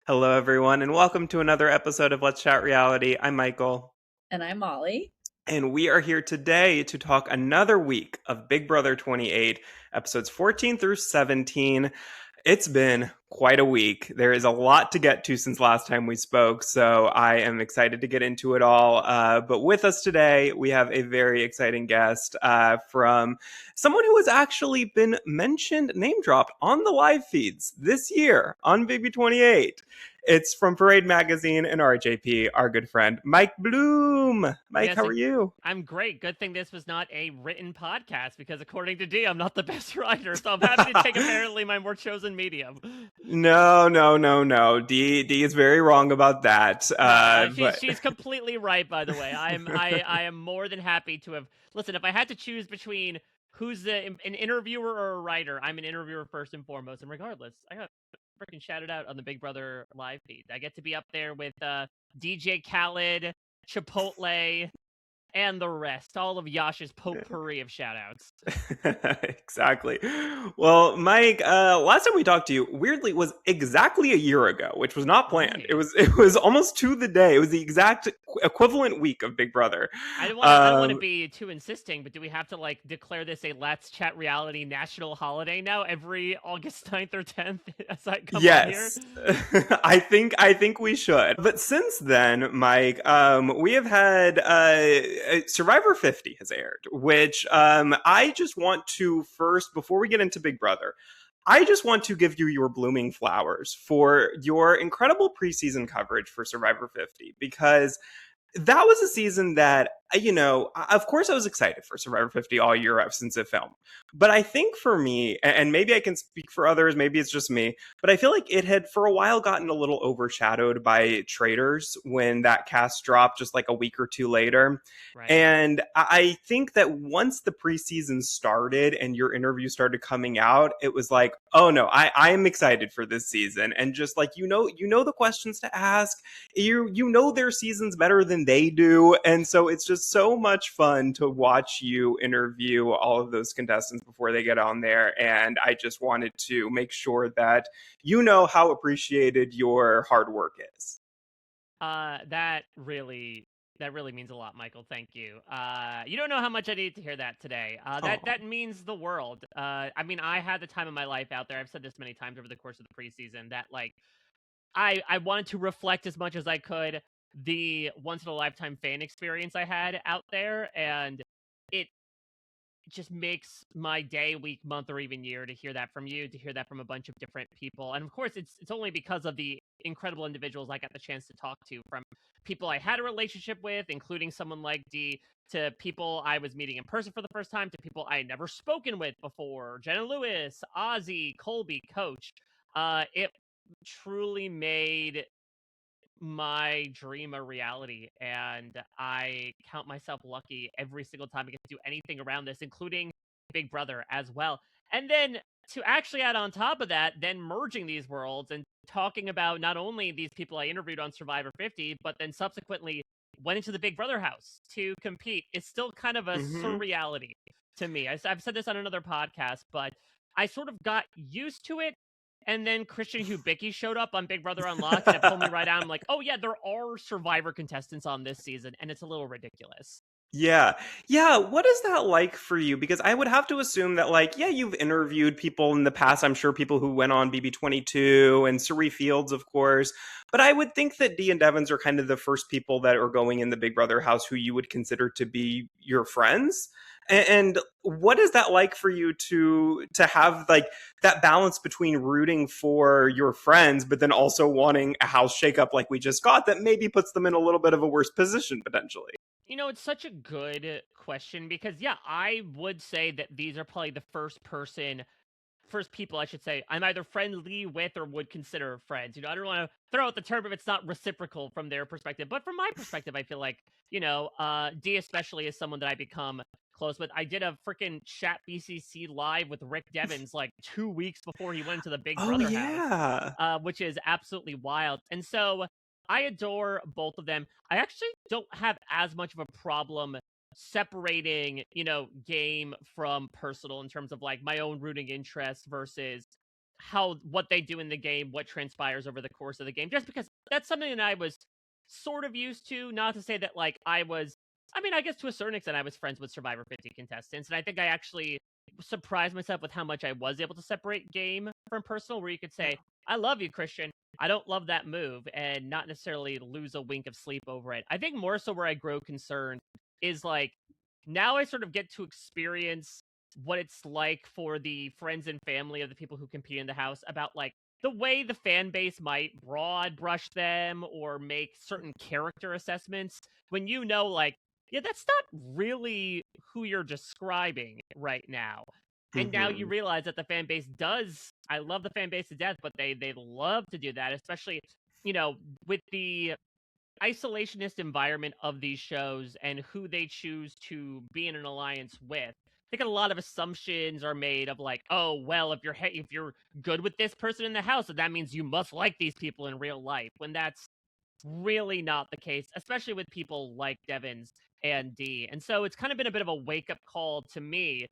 Hello, everyone, and welcome to another episode of Let's Chat Reality. I'm Michael, And I'm Molly. and we are here today to talk another week of Big Brother 28, episodes 14 through 17. It's been quite a week. There is a lot to get to since last time we spoke, so I am excited to get into it all. But with us today, we have a very exciting guest from someone who has actually been mentioned, name dropped on the live feeds this year on BB28. It's from Parade Magazine and RHAP, our good friend Mike Bloom. Mike, Yes, how are you? I'm great. Good thing this was not a written podcast because, according to D, I'm not the best writer. So I'm happy to take apparently my more chosen medium. No. D is very wrong about that. No, But she's completely right. By the way, I am more than happy to have. Listen, if I had to choose between who's an interviewer or a writer, I'm an interviewer first and foremost. And regardless, I got freaking shouted out on the Big Brother live feed. I get to be up there with DJ Khaled, Chipotle, and the rest, all of Yasha's potpourri of shoutouts. exactly. Well, Mike, last time we talked to you, weirdly, was exactly a year ago, which was not planned. Right. It was almost to the day. It was the exact equivalent week of Big Brother. I don't want to be too insisting, but do we have to like declare this a Let's Chat Reality national holiday now every August 9th or 10th as I come on here? Yes, I think we should. But since then, Mike, we have had Survivor 50 has aired, which I just want to first, before we get into Big Brother, I just want to give you your blooming flowers for your incredible preseason coverage for Survivor 50 because that was a season that of course I was excited for Survivor 50 all year since it filmed, but I think for me, and maybe I can speak for others, maybe it's just me, but I feel like it had for a while gotten a little overshadowed by Traitors when that cast dropped just like a week or two later. Right. And I think that once the preseason started and your interview started coming out, it was like, oh no, I am excited for this season. And just like you know the questions to ask, you know their seasons better than they do, and so it's just so much fun to watch you interview all of those contestants before they get on there. And I just wanted to make sure that you know how appreciated your hard work is. That really means a lot, Michael. Thank you. You don't know how much I needed to hear that today. Oh, That means the world. I mean, I had the time of my life out there. I've said this many times over the course of the preseason that like I wanted to reflect as much as I could the once in a lifetime fan experience I had out there, and it just makes my day, week, month, or even year to hear that from you, to hear that from a bunch of different people. And of course, it's only because of the incredible individuals I got the chance to talk to, from people I had a relationship with, including someone like D, to people I was meeting in person for the first time, to people I had never spoken with before, Jenna Lewis, Ozzy, Colby, Coach. It truly made my dream a reality, and I count myself lucky every single time I get to do anything around this, including Big Brother as well. And then to actually add on top of that, then merging these worlds and talking about not only these people I interviewed on Survivor 50, but then subsequently went into the Big Brother house to compete, is still kind of a mm-hmm. surreality to me. I've said this on another podcast, but I sort of got used to it, and then Christian Hubicki showed up on Big Brother Unlocked, and it pulled me right out. I'm like, oh yeah, there are Survivor contestants on this season, and it's a little ridiculous. Yeah. Yeah. What is that like for you? Because I would have to assume that, like, yeah, you've interviewed people in the past. I'm sure people who went on BB22 and Suri Fields, of course. But I would think that Dee and Devins are kind of the first people that are going in the Big Brother house who you would consider to be your friends. And what is that like for you to have like that balance between rooting for your friends, but then also wanting a house shakeup like we just got that maybe puts them in a little bit of a worse position potentially? You know, it's such a good question because, yeah, I would say that these are probably the first people I should say I'm either friendly with or would consider friends. You know, I don't want to throw out the term if it's not reciprocal from their perspective, but from my perspective, I feel like, D especially is someone that I become close with. I did a freaking chat BCC live with Rick Devens like 2 weeks before he went to the Big Oh Brother house, yeah. which is absolutely wild. And so I adore both of them. I actually don't have as much of a problem separating, game from personal in terms of like my own rooting interest versus what they do in the game, what transpires over the course of the game, just because that's something that I was sort of used to. Not to say that like I mean, I guess to a certain extent I was friends with Survivor 50 contestants, and I think I actually surprised myself with how much I was able to separate game from personal, where you could Yeah. say, I love you, Christian. I don't love that move, and not necessarily lose a wink of sleep over it. I think more so where I grow concerned is like now I sort of get to experience what it's like for the friends and family of the people who compete in the house about like the way the fan base might broad brush them or make certain character assessments when you know like yeah, that's not really who you're describing right now. And now you Hmm. realize that the fan base does. I love the fan base to death, but they love to do that, especially with the isolationist environment of these shows and who they choose to be in an alliance with. I think a lot of assumptions are made of like, oh well, if you're good with this person in the house, then that means you must like these people in real life. When that's really not the case, especially with people like Devins and D. And so it's kind of been a bit of a wake up call to me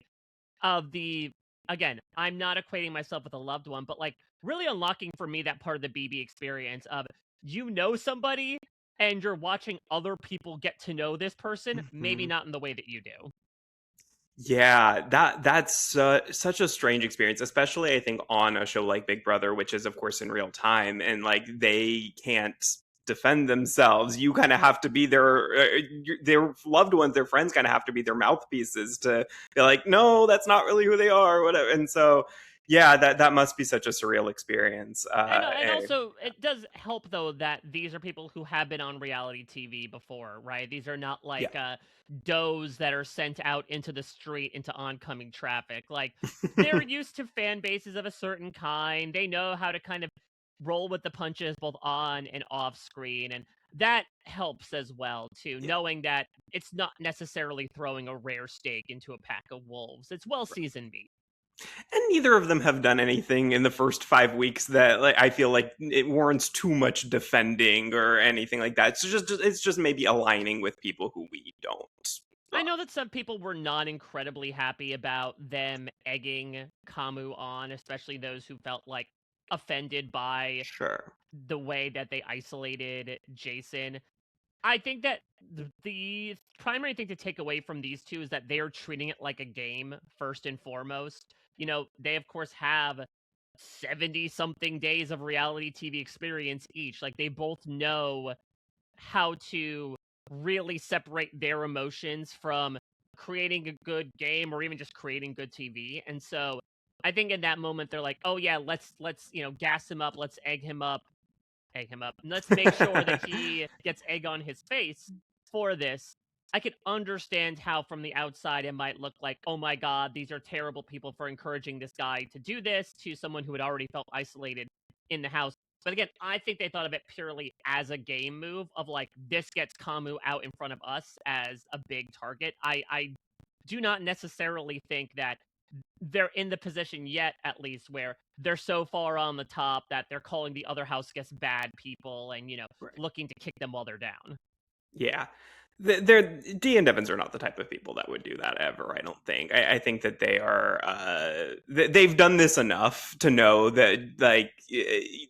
of the again, I'm not equating myself with a loved one, but like really unlocking for me that part of the BB experience of somebody and you're watching other people get to know this person, maybe Hmm. not in the way that you do. Yeah, that's such a strange experience, especially I think on a show like Big Brother, which is of course in real time, and like they can't defend themselves. You kind of have to be their loved ones, their friends, kind of have to be their mouthpieces to be like, no, that's not really who they are, or whatever. And so, yeah, that must be such a surreal experience. And also it does help though that these are people who have been on reality TV before, right? These are not Yeah. like does that are sent out into the street into oncoming traffic. Like they're used to fan bases of a certain kind. They know how to kind of roll with the punches both on and off screen, and that helps as well too, Yeah. knowing that it's not necessarily throwing a rare steak into a pack of wolves. It's well seasoned meat. And neither of them have done anything in the first 5 weeks that like I feel like it warrants too much defending or anything like that. It's just maybe aligning with people who we don't I love. know that some people were not incredibly happy about them egging Kamu on, especially those who felt like offended by Sure. the way that they isolated Jason. I think that the primary thing to take away from these two is that they are treating it like a game first and foremost. They of course have 70 something days of reality TV experience each. Like they both know how to really separate their emotions from creating a good game or even just creating good TV. And so I think in that moment they're like, "Oh yeah, let's, gas him up, let's egg him up. And let's make sure that he gets egg on his face for this." I can understand how from the outside it might look like, oh my god, these are terrible people for encouraging this guy to do this to someone who had already felt isolated in the house. But again, I think they thought of it purely as a game move of like, this gets Kamu out in front of us as a big target. I do not necessarily think that they're in the position yet, at least, where they're so far on the top that they're calling the other house guests bad people and, Right. looking to kick them while they're down. Yeah. They're D and Evans are not the type of people that would do that ever. I don't think. I think that they are. They've done this enough to know that like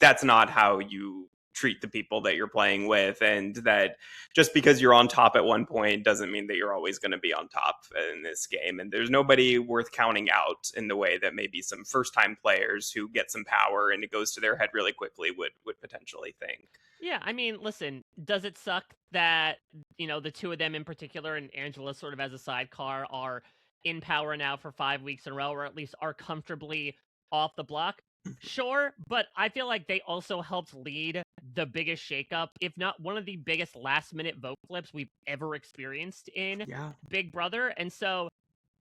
that's not how you treat the people that you're playing with, and that just because you're on top at one point doesn't mean that you're always going to be on top in this game. And there's nobody worth counting out in the way that maybe some first time players who get some power and it goes to their head really quickly would potentially think. Yeah, I mean, listen, does it suck that, the two of them in particular and Angela sort of as a sidecar are in power now for 5 weeks in a row, or at least are comfortably off the block? Sure, but I feel like they also helped lead the biggest shakeup, if not one of the biggest last minute vote flips we've ever experienced in Yeah. Big Brother. And so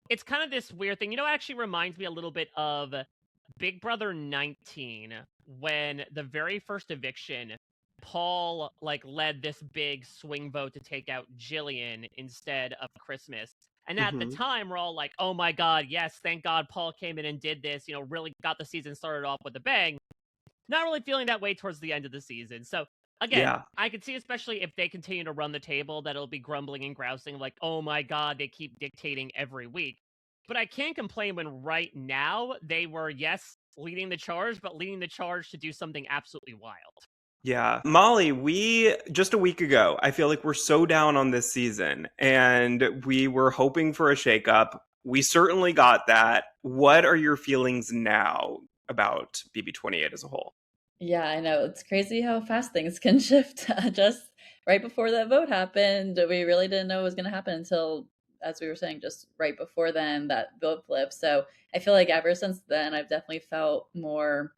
it's kind of this weird thing. It actually reminds me a little bit of Big Brother 19 when the very first eviction, Paul like led this big swing vote to take out Jillian instead of Christmas. And at the Hmm. time, we're all like, "Oh my god, yes, thank God Paul came in and did this. Really got the season started off with a bang." Not really feeling that way towards the end of the season. So again, Yeah. I could see, especially if they continue to run the table, that it'll be grumbling and grousing like, "Oh my god, they keep dictating every week." But I can't complain when right now they were, yes, leading the charge, but leading the charge to do something absolutely wild. Yeah. Molly, we just a week ago, I feel like we're so down on this season and we were hoping for a shakeup. We certainly got that. What are your feelings now about BB28 as a whole? Yeah, I know. It's crazy how fast things can shift. Just right before that vote happened, we really didn't know what was going to happen until, as we were saying, just right before then, that vote flipped. So I feel like ever since then, I've definitely felt more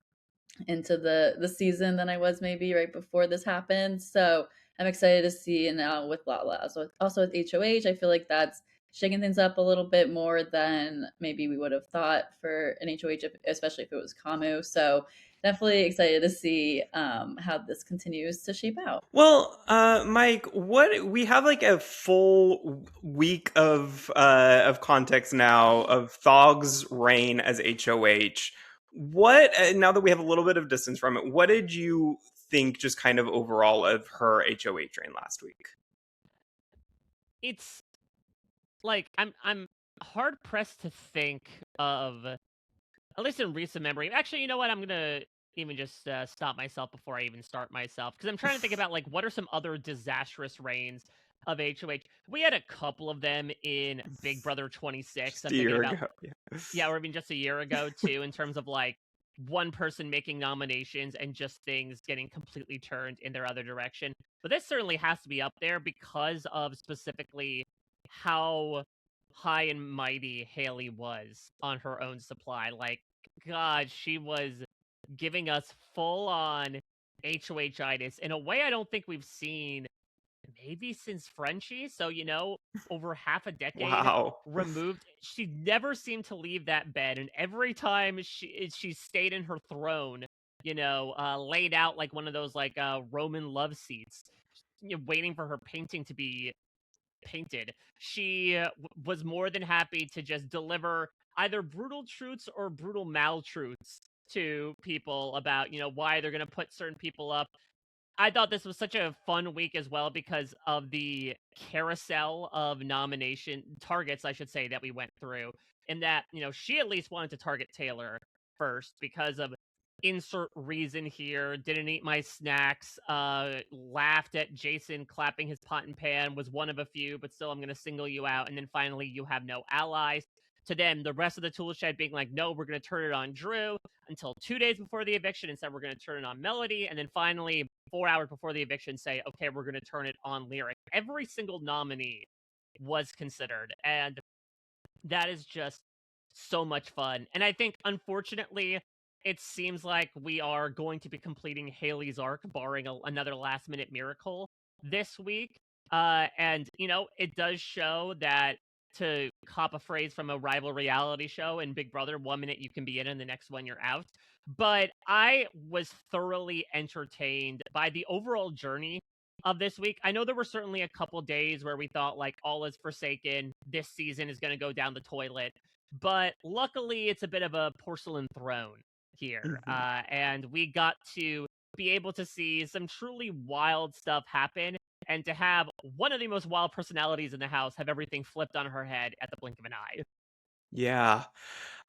into the season than I was maybe right before this happened. So I'm excited to see now with Lala. So also with HOH, I feel like that's shaking things up a little bit more than maybe we would have thought for an HOH, especially if it was Kamu. So definitely excited to see how this continues to shape out. Well, Mike, what we have like a full week of context now of Thog's reign as HOH. What now that we have a little bit of distance from it, what did you think just kind of overall of her HOH reign last week? It's like I'm hard pressed to think of, at least in recent memory. Actually, you know what? I'm gonna even just stop myself before I even start myself, because I'm trying to think about like what are some other disastrous reigns of HOH. We had a couple of them in Big Brother 26. Just I'm a thinking year about, ago. Yeah. yeah, or even just a year ago too, in terms of like one person making nominations and just things getting completely turned in their other direction. But this certainly has to be up there because of specifically how high and mighty Haley was on her own supply. Like, God, she was giving us full on HOH-itis in a way I don't think we've seen maybe since Frenchie. So, over half a decade Wow. removed. She never seemed to leave that bed. And every time she stayed in her throne, laid out like one of those like Roman love seats, waiting for her painting to be painted. She was more than happy to just deliver either brutal truths or brutal maltruths to people about, why they're going to put certain people up. I thought this was such a fun week as well because of the carousel of nomination targets, I should say, that we went through. And that, she at least wanted to target Taylor first because of insert reason here, didn't eat my snacks, laughed at Jason clapping his pot and pan, was one of a few, but still I'm going to single you out. And then finally, you have no allies. To them, the rest of the Toolshed being like, no, we're going to turn it on Drew until 2 days before the eviction and said we're going to turn it on Melody. And then finally, 4 hours before the eviction, say, okay, we're going to turn it on Lyric. Every single nominee was considered. And that is just so much fun. And I think, unfortunately, it seems like we are going to be completing Haley's arc, barring another last minute miracle this week. And, it does show that, to cop a phrase from a rival reality show in Big Brother, 1 minute you can be in and the next one you're out. But I was thoroughly entertained by the overall journey of this week. I know there were certainly a couple days where we thought like all is forsaken, this season is going to go down the toilet, but luckily it's a bit of a porcelain throne here, Mhm. and we got to be able to see some truly wild stuff happen, and to have one of the most wild personalities in the house have everything flipped on her head at the blink of an eye. Yeah.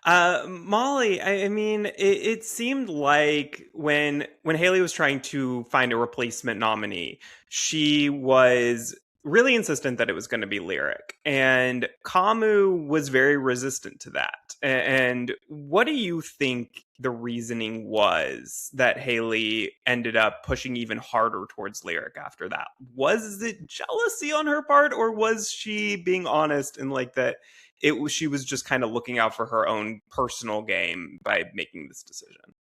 Molly, I mean, it seemed like when Haley was trying to find a replacement nominee, she was really insistent that it was going to be Lyric, and Kamu was very resistant to that. And what do you think the reasoning was that Haley ended up pushing even harder towards Lyric after that? Was it jealousy on her part, or was she being honest and like that? She was just kind of looking out for her own personal game by making this decision.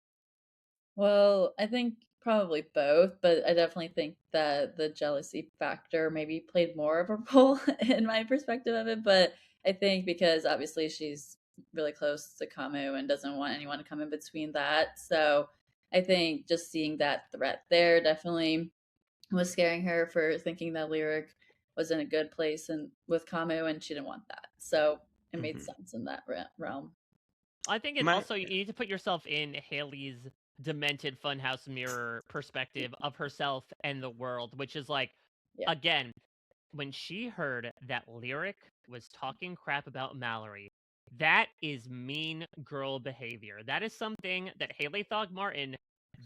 Well, I think probably both, but I definitely think that the jealousy factor maybe played more of a role in my perspective of it. But I think because obviously she's really close to Kamu and doesn't want anyone to come in between that. So I think just seeing that threat there definitely was scaring her for thinking that Lyric was in a good place and with Kamu and she didn't want that. So it made Hmm. sense in that realm. I think it My also, you need to put yourself in Haley's demented funhouse mirror perspective of herself and the world, which is like, Yeah. again, when she heard that Lyric was talking crap about Mallory, That is mean girl behavior. That is something that Haley Thogmartin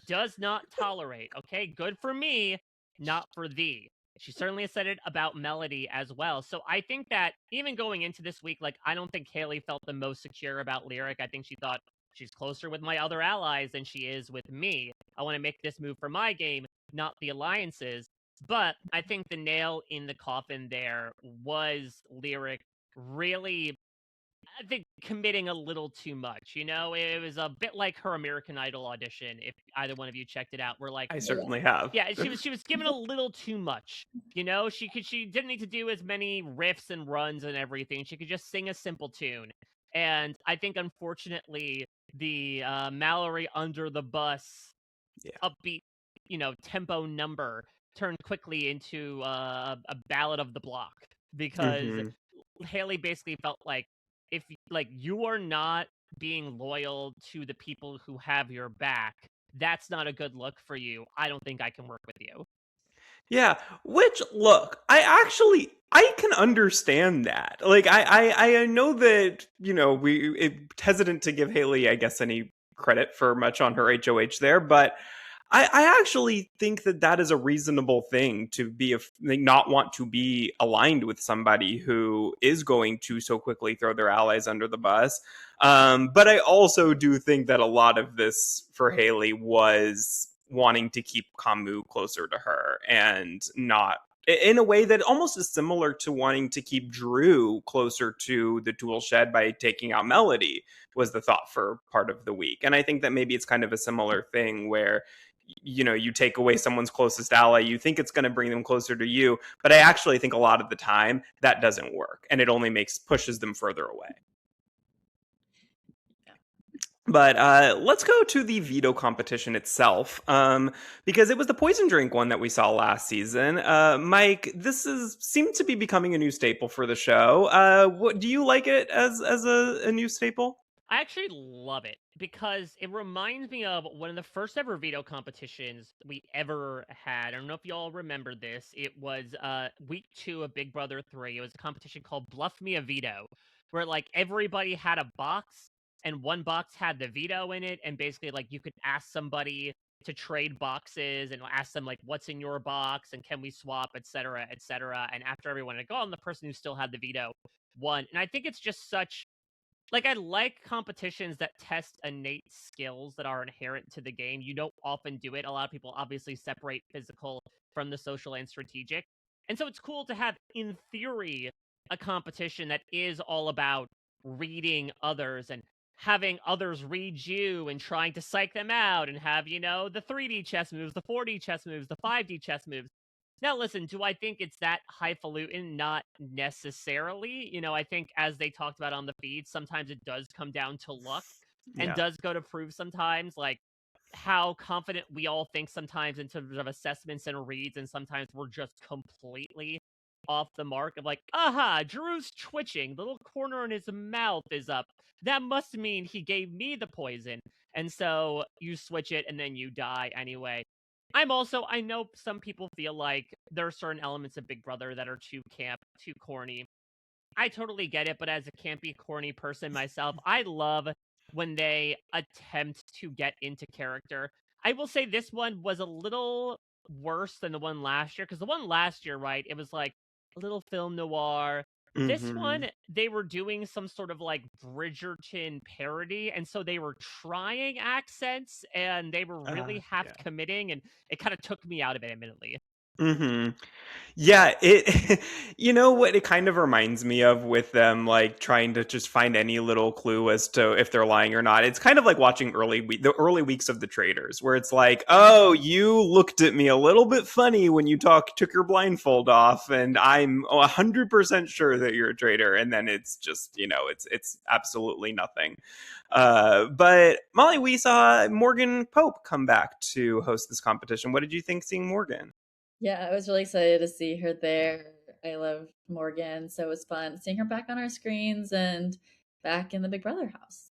does not tolerate. Okay, good for me, not for thee. She certainly has said it about Melody as well. So I think that even going into this week, like, I don't think Haley felt the most secure about Lyric. I think she thought she's closer with my other allies than she is with me. I want to make this move for my game, not the alliances. But I think the nail in the coffin there was Lyric really, I think, committing a little too much. You know, it was a bit like her American Idol audition. If either one of you checked it out, where like, I certainly have. yeah, she was given a little too much. You know, she didn't need to do as many riffs and runs and everything. She could just sing a simple tune. And I think, unfortunately, the Mallory under the bus upbeat, tempo number turned quickly into a ballad of the block, because Haley basically felt like, if like you are not being loyal to the people who have your back, that's not a good look for you. I don't think I can work with you. Yeah, which, look, I can understand that. Like, I know that, hesitant to give Haley, I guess, any credit for much on her HOH there, but I actually think that that is a reasonable thing to be, not want to be aligned with somebody who is going to so quickly throw their allies under the bus. But I also do think that a lot of this for Haley was wanting to keep Camus closer to her, and not in a way that almost is similar to wanting to keep Drew closer to the Toolshed by taking out Melody, was the thought for part of the week. And I think that maybe it's kind of a similar thing where, you take away someone's closest ally, you think it's going to bring them closer to you, but I actually think a lot of the time that doesn't work, and it only pushes them further away. But let's go to the veto competition itself, because it was the poison drink one that we saw last season. Mike, this seemed to be becoming a new staple for the show. Do you like it as a new staple? I actually love it, because it reminds me of one of the first ever veto competitions we ever had. I don't know if y'all remember this. It was week 2 of Big Brother 3. It was a competition called Bluff Me a Veto, where like everybody had a box, and one box had the veto in it, and basically like you could ask somebody to trade boxes and ask them like, what's in your box and can we swap, etc., etc. And after everyone had gone, the person who still had the veto won. And I think it's just such, like, I like competitions that test innate skills that are inherent to the game. You don't often do it. A lot of people obviously separate physical from the social and strategic. And so it's cool to have, in theory, a competition that is all about reading others and having others read you and trying to psych them out, and have, the 3D chess moves, the 4D chess moves, the 5D chess moves. Now, listen, do I think it's that highfalutin? Not necessarily. I think, as they talked about on the feed, sometimes it does come down to luck, and does go to prove sometimes, like, how confident we all think sometimes in terms of assessments and reads, and sometimes we're just completely off the mark of like, aha, Drew's twitching, the little corner in his mouth is up. That must mean he gave me the poison. And so you switch it and then you die anyway. I know some people feel like there are certain elements of Big Brother that are too camp, too corny. I totally get it, but as a campy, corny person myself, I love when they attempt to get into character. I will say this one was a little worse than the one last year, because the one last year, right, it was like a little film noir. This one, they were doing some sort of like Bridgerton parody, and so they were trying accents, and they were really half committing, and it kind of took me out of it, admittedly. Yeah, it you know what it kind of reminds me of, with them like trying to just find any little clue as to if they're lying or not. It's kind of like watching the early weeks of The Traitors, where it's like, oh, you looked at me a little bit funny when you took your blindfold off, and I'm 100% sure that you're a traitor, and then it's just, it's absolutely nothing. But Molly, we saw Morgan Pope come back to host this competition. What did you think seeing Morgan? Yeah, I was really excited to see her there. I love Morgan, so it was fun seeing her back on our screens and back in the Big Brother house.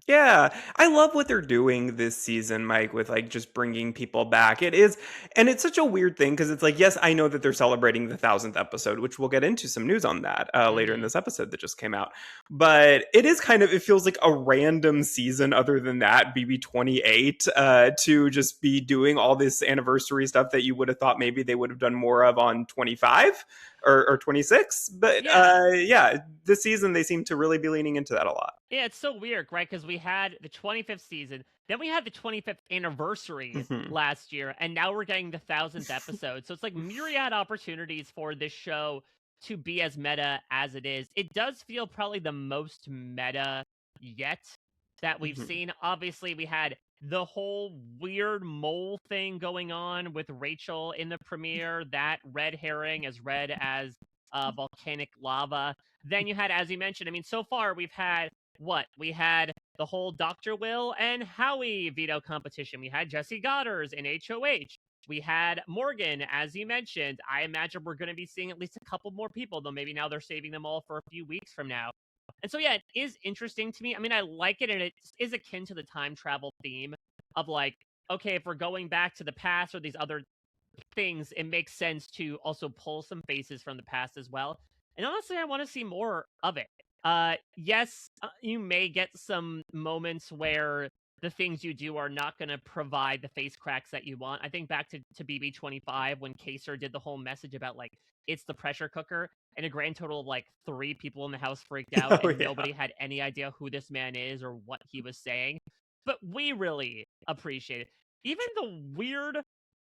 Yeah, I love what they're doing this season, Mike, with like just bringing people back. It is, and it's such a weird thing because it's like, yes, I know that they're celebrating the 1,000th episode, which we'll get into some news on that later in Hmm. this episode that just came out. But it is kind of, it feels like a random season other than that, BB28, to just be doing all this anniversary stuff that you would have thought maybe they would have done more of on 25 or 26. But Yeah. yeah, this season they seem to really be leaning into that a lot. Yeah, it's so weird, right? Because we had the 25th season, then we had the 25th anniversary Mhm. last year, and now we're getting the 1,000th episode. So it's like myriad opportunities for this show to be as meta as it is. It does feel probably the most meta yet that we've Mhm. seen. Obviously, we had the whole weird mole thing going on with Rachel in the premiere, that red herring as red as volcanic lava. Then you had, as you mentioned, I mean, so far we've had what? We had the whole Dr. Will and Howie veto competition. We had Jesse Goddard's in HOH. We had Morgan, as you mentioned. I imagine we're going to be seeing at least a couple more people, though maybe now they're saving them all for a few weeks from now. And so, yeah, it is interesting to me. I mean, I like it, and it is akin to the time travel theme of like, okay, if we're going back to the past or these other things, it makes sense to also pull some faces from the past as well. And honestly, I want to see more of it. Yes, you may get some moments where the things you do are not going to provide the face cracks that you want. I think back to BB25 when Kaser did the whole message about like it's the pressure cooker, and a grand total of like 3 people in the house freaked out, Oh and yeah. nobody had any idea who this man is or what he was saying. But we really appreciate it. Even the weird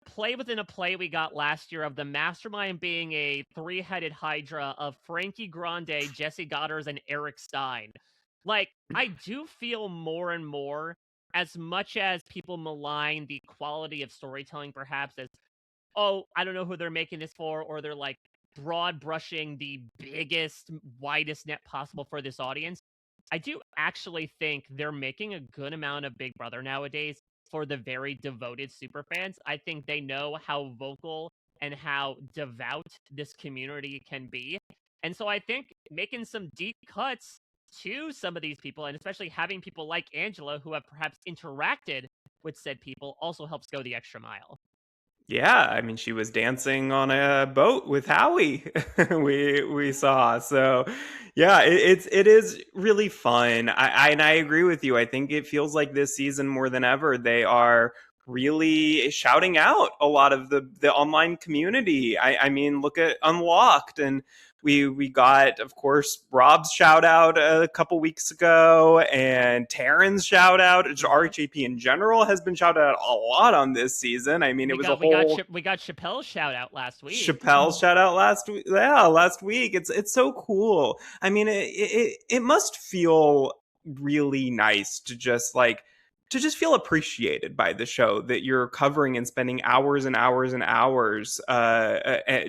play within a play we got last year of the mastermind being a three-headed hydra of Frankie Grande, Jesse Goddard, and Eric Stein. Like, I do feel more and more, as much as people malign the quality of storytelling, perhaps as, oh, I don't know who they're making this for, or they're like broad brushing the biggest, widest net possible for this audience. I do actually think they're making a good amount of Big Brother nowadays for the very devoted super fans. I think they know how vocal and how devout this community can be. And so I think making some deep cuts to some of these people, and especially having people like Angela who have perhaps interacted with said people, also helps go the extra mile. Yeah, I mean, she was dancing on a boat with Howie. We saw. So, yeah, it is really fun. And I agree with you. I think it feels like this season more than ever they are really shouting out a lot of the online community. I mean, look at Unlocked, and we got, of course, Rob's shout out a couple weeks ago, and Taryn's shout out. Mhm. RHAP in general has been shouted out a lot on this season. I mean, it We was a got we got whole we got Chappelle's shout out last week. Chappelle shout out last week. Yeah, last week. It's so cool. I mean, it must feel really nice to just like to just feel appreciated by the show that you're covering and spending hours and hours and hours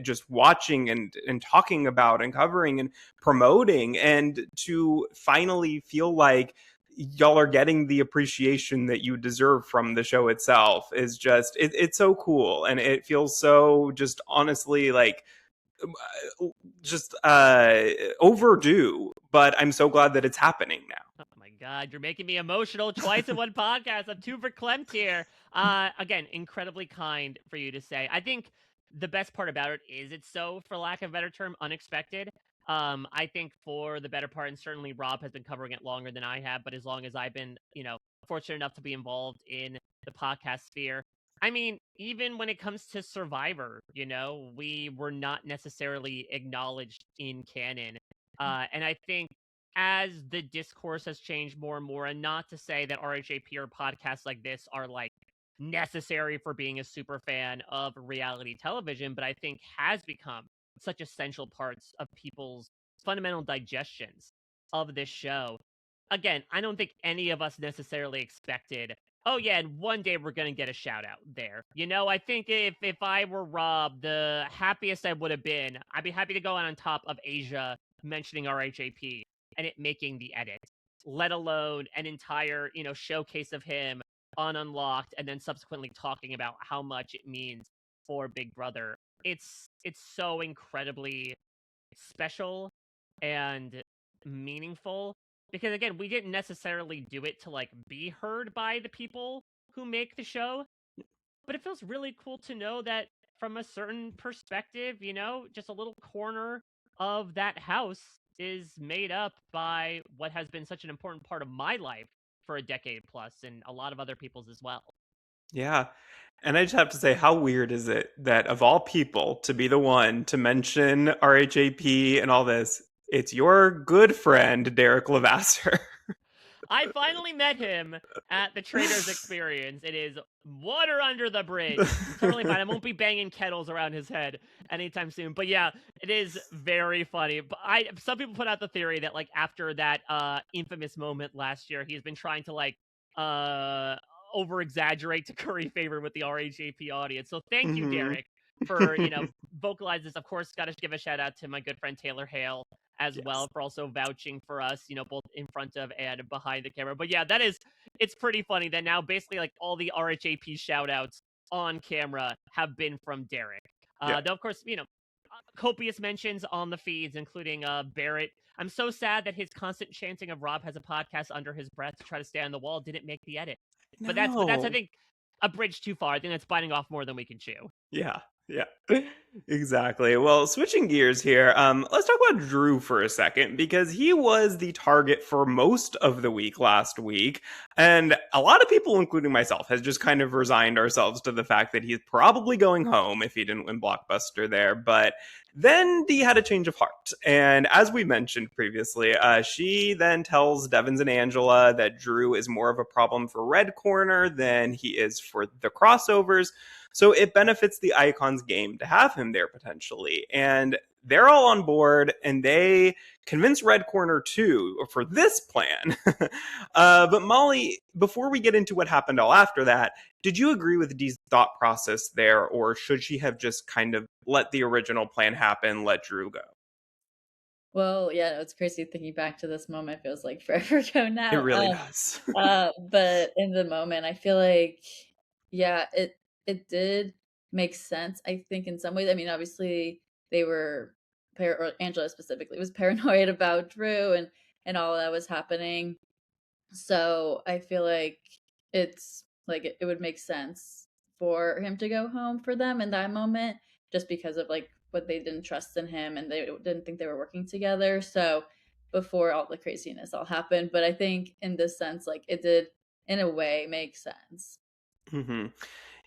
just watching and talking about and covering and promoting, and to finally feel like y'all are getting the appreciation that you deserve from the show itself is just it's so cool, and it feels so just honestly like just overdue, but I'm so glad that it's happening now. Oh my god, you're making me emotional twice in one podcast. I'm too verklempt here. Again, incredibly kind for you to say. I think the best part about it is it's so, for lack of a better term, unexpected. I think for the better part, and certainly Rob has been covering it longer than I have, but as long as I've been, fortunate enough to be involved in the podcast sphere. I mean, even when it comes to Survivor, we were not necessarily acknowledged in canon. And I think as the discourse has changed more and more, and not to say that RHAP or podcasts like this are like necessary for being a super fan of reality television, but I think has become such essential parts of people's fundamental digestions of this show. Again, I don't think any of us necessarily expected, oh yeah, and one day we're gonna get a shout out there. I think if I were Rob, the happiest I would have been, I'd be happy to go on top of Asia mentioning RHAP and it making the edit, let alone an entire, showcase of him on Unlocked and then subsequently talking about how much it means for Big Brother. It's so incredibly special and meaningful. because again, we didn't necessarily do it to like be heard by the people who make the show, but it feels really cool to know that from a certain perspective, just a little corner of that house is made up by what has been such an important part of my life for a decade plus, and a lot of other people's as well. Yeah. And I just have to say, how weird is it that of all people to be the one to mention RHAP and all this, it's your good friend, Derek Levasseur. I finally met him at the Trader's Experience. It is water under the bridge. Totally fine. I won't be banging kettles around his head anytime soon. But yeah, it is very funny. But some people put out the theory that like after that infamous moment last year, he's been trying to like over exaggerate to curry favor with the RHAP audience. So thank you, Mhm. Derek, for vocalize this. Of course, got to give a shout out to my good friend Taylor Hale as well Yes. for also vouching for us, both in front of and behind the camera. But yeah, it's pretty funny that now basically like all the RHAP shout outs on camera have been from Derek. Yeah. Though of course, copious mentions on the feeds, including Barrett. I'm so sad that his constant chanting of Rob has a podcast under his breath to try to stay on the wall didn't make the edit. But that's I No. think a bridge too far. I think that's biting off more than we can chew. Yeah, yeah, exactly. Well, switching gears here, let's talk about Drew for a second because he was the target for most of the week last week, and a lot of people, including myself, has just kind of resigned ourselves to the fact that he's probably going home if he didn't win Blockbuster there. But then Dee had a change of heart, and as we mentioned previously, she then tells Devins and Angela that Drew is more of a problem for Red Corner than he is for the crossovers. So it benefits the Icons game to have him there potentially. And they're all on board and they convince Red Corner too for this plan. But Molly, before we get into what happened all after that, did you agree with Dee's thought process there, or should she have just kind of let the original plan happen, let Drew go? Well, yeah, it's crazy thinking back to this moment. It feels like forever ago It now. really does. But in the moment, I feel like, yeah, it did make sense. I think in some ways, I mean, obviously they were, or Angela specifically was paranoid about Drew and all that was happening. So I feel like it's like it would make sense for him to go home for them in that moment, just because of like what they didn't trust in him and they didn't think they were working together. So before all the craziness all happened, but I think in this sense, like it did in a way make sense. Hmm.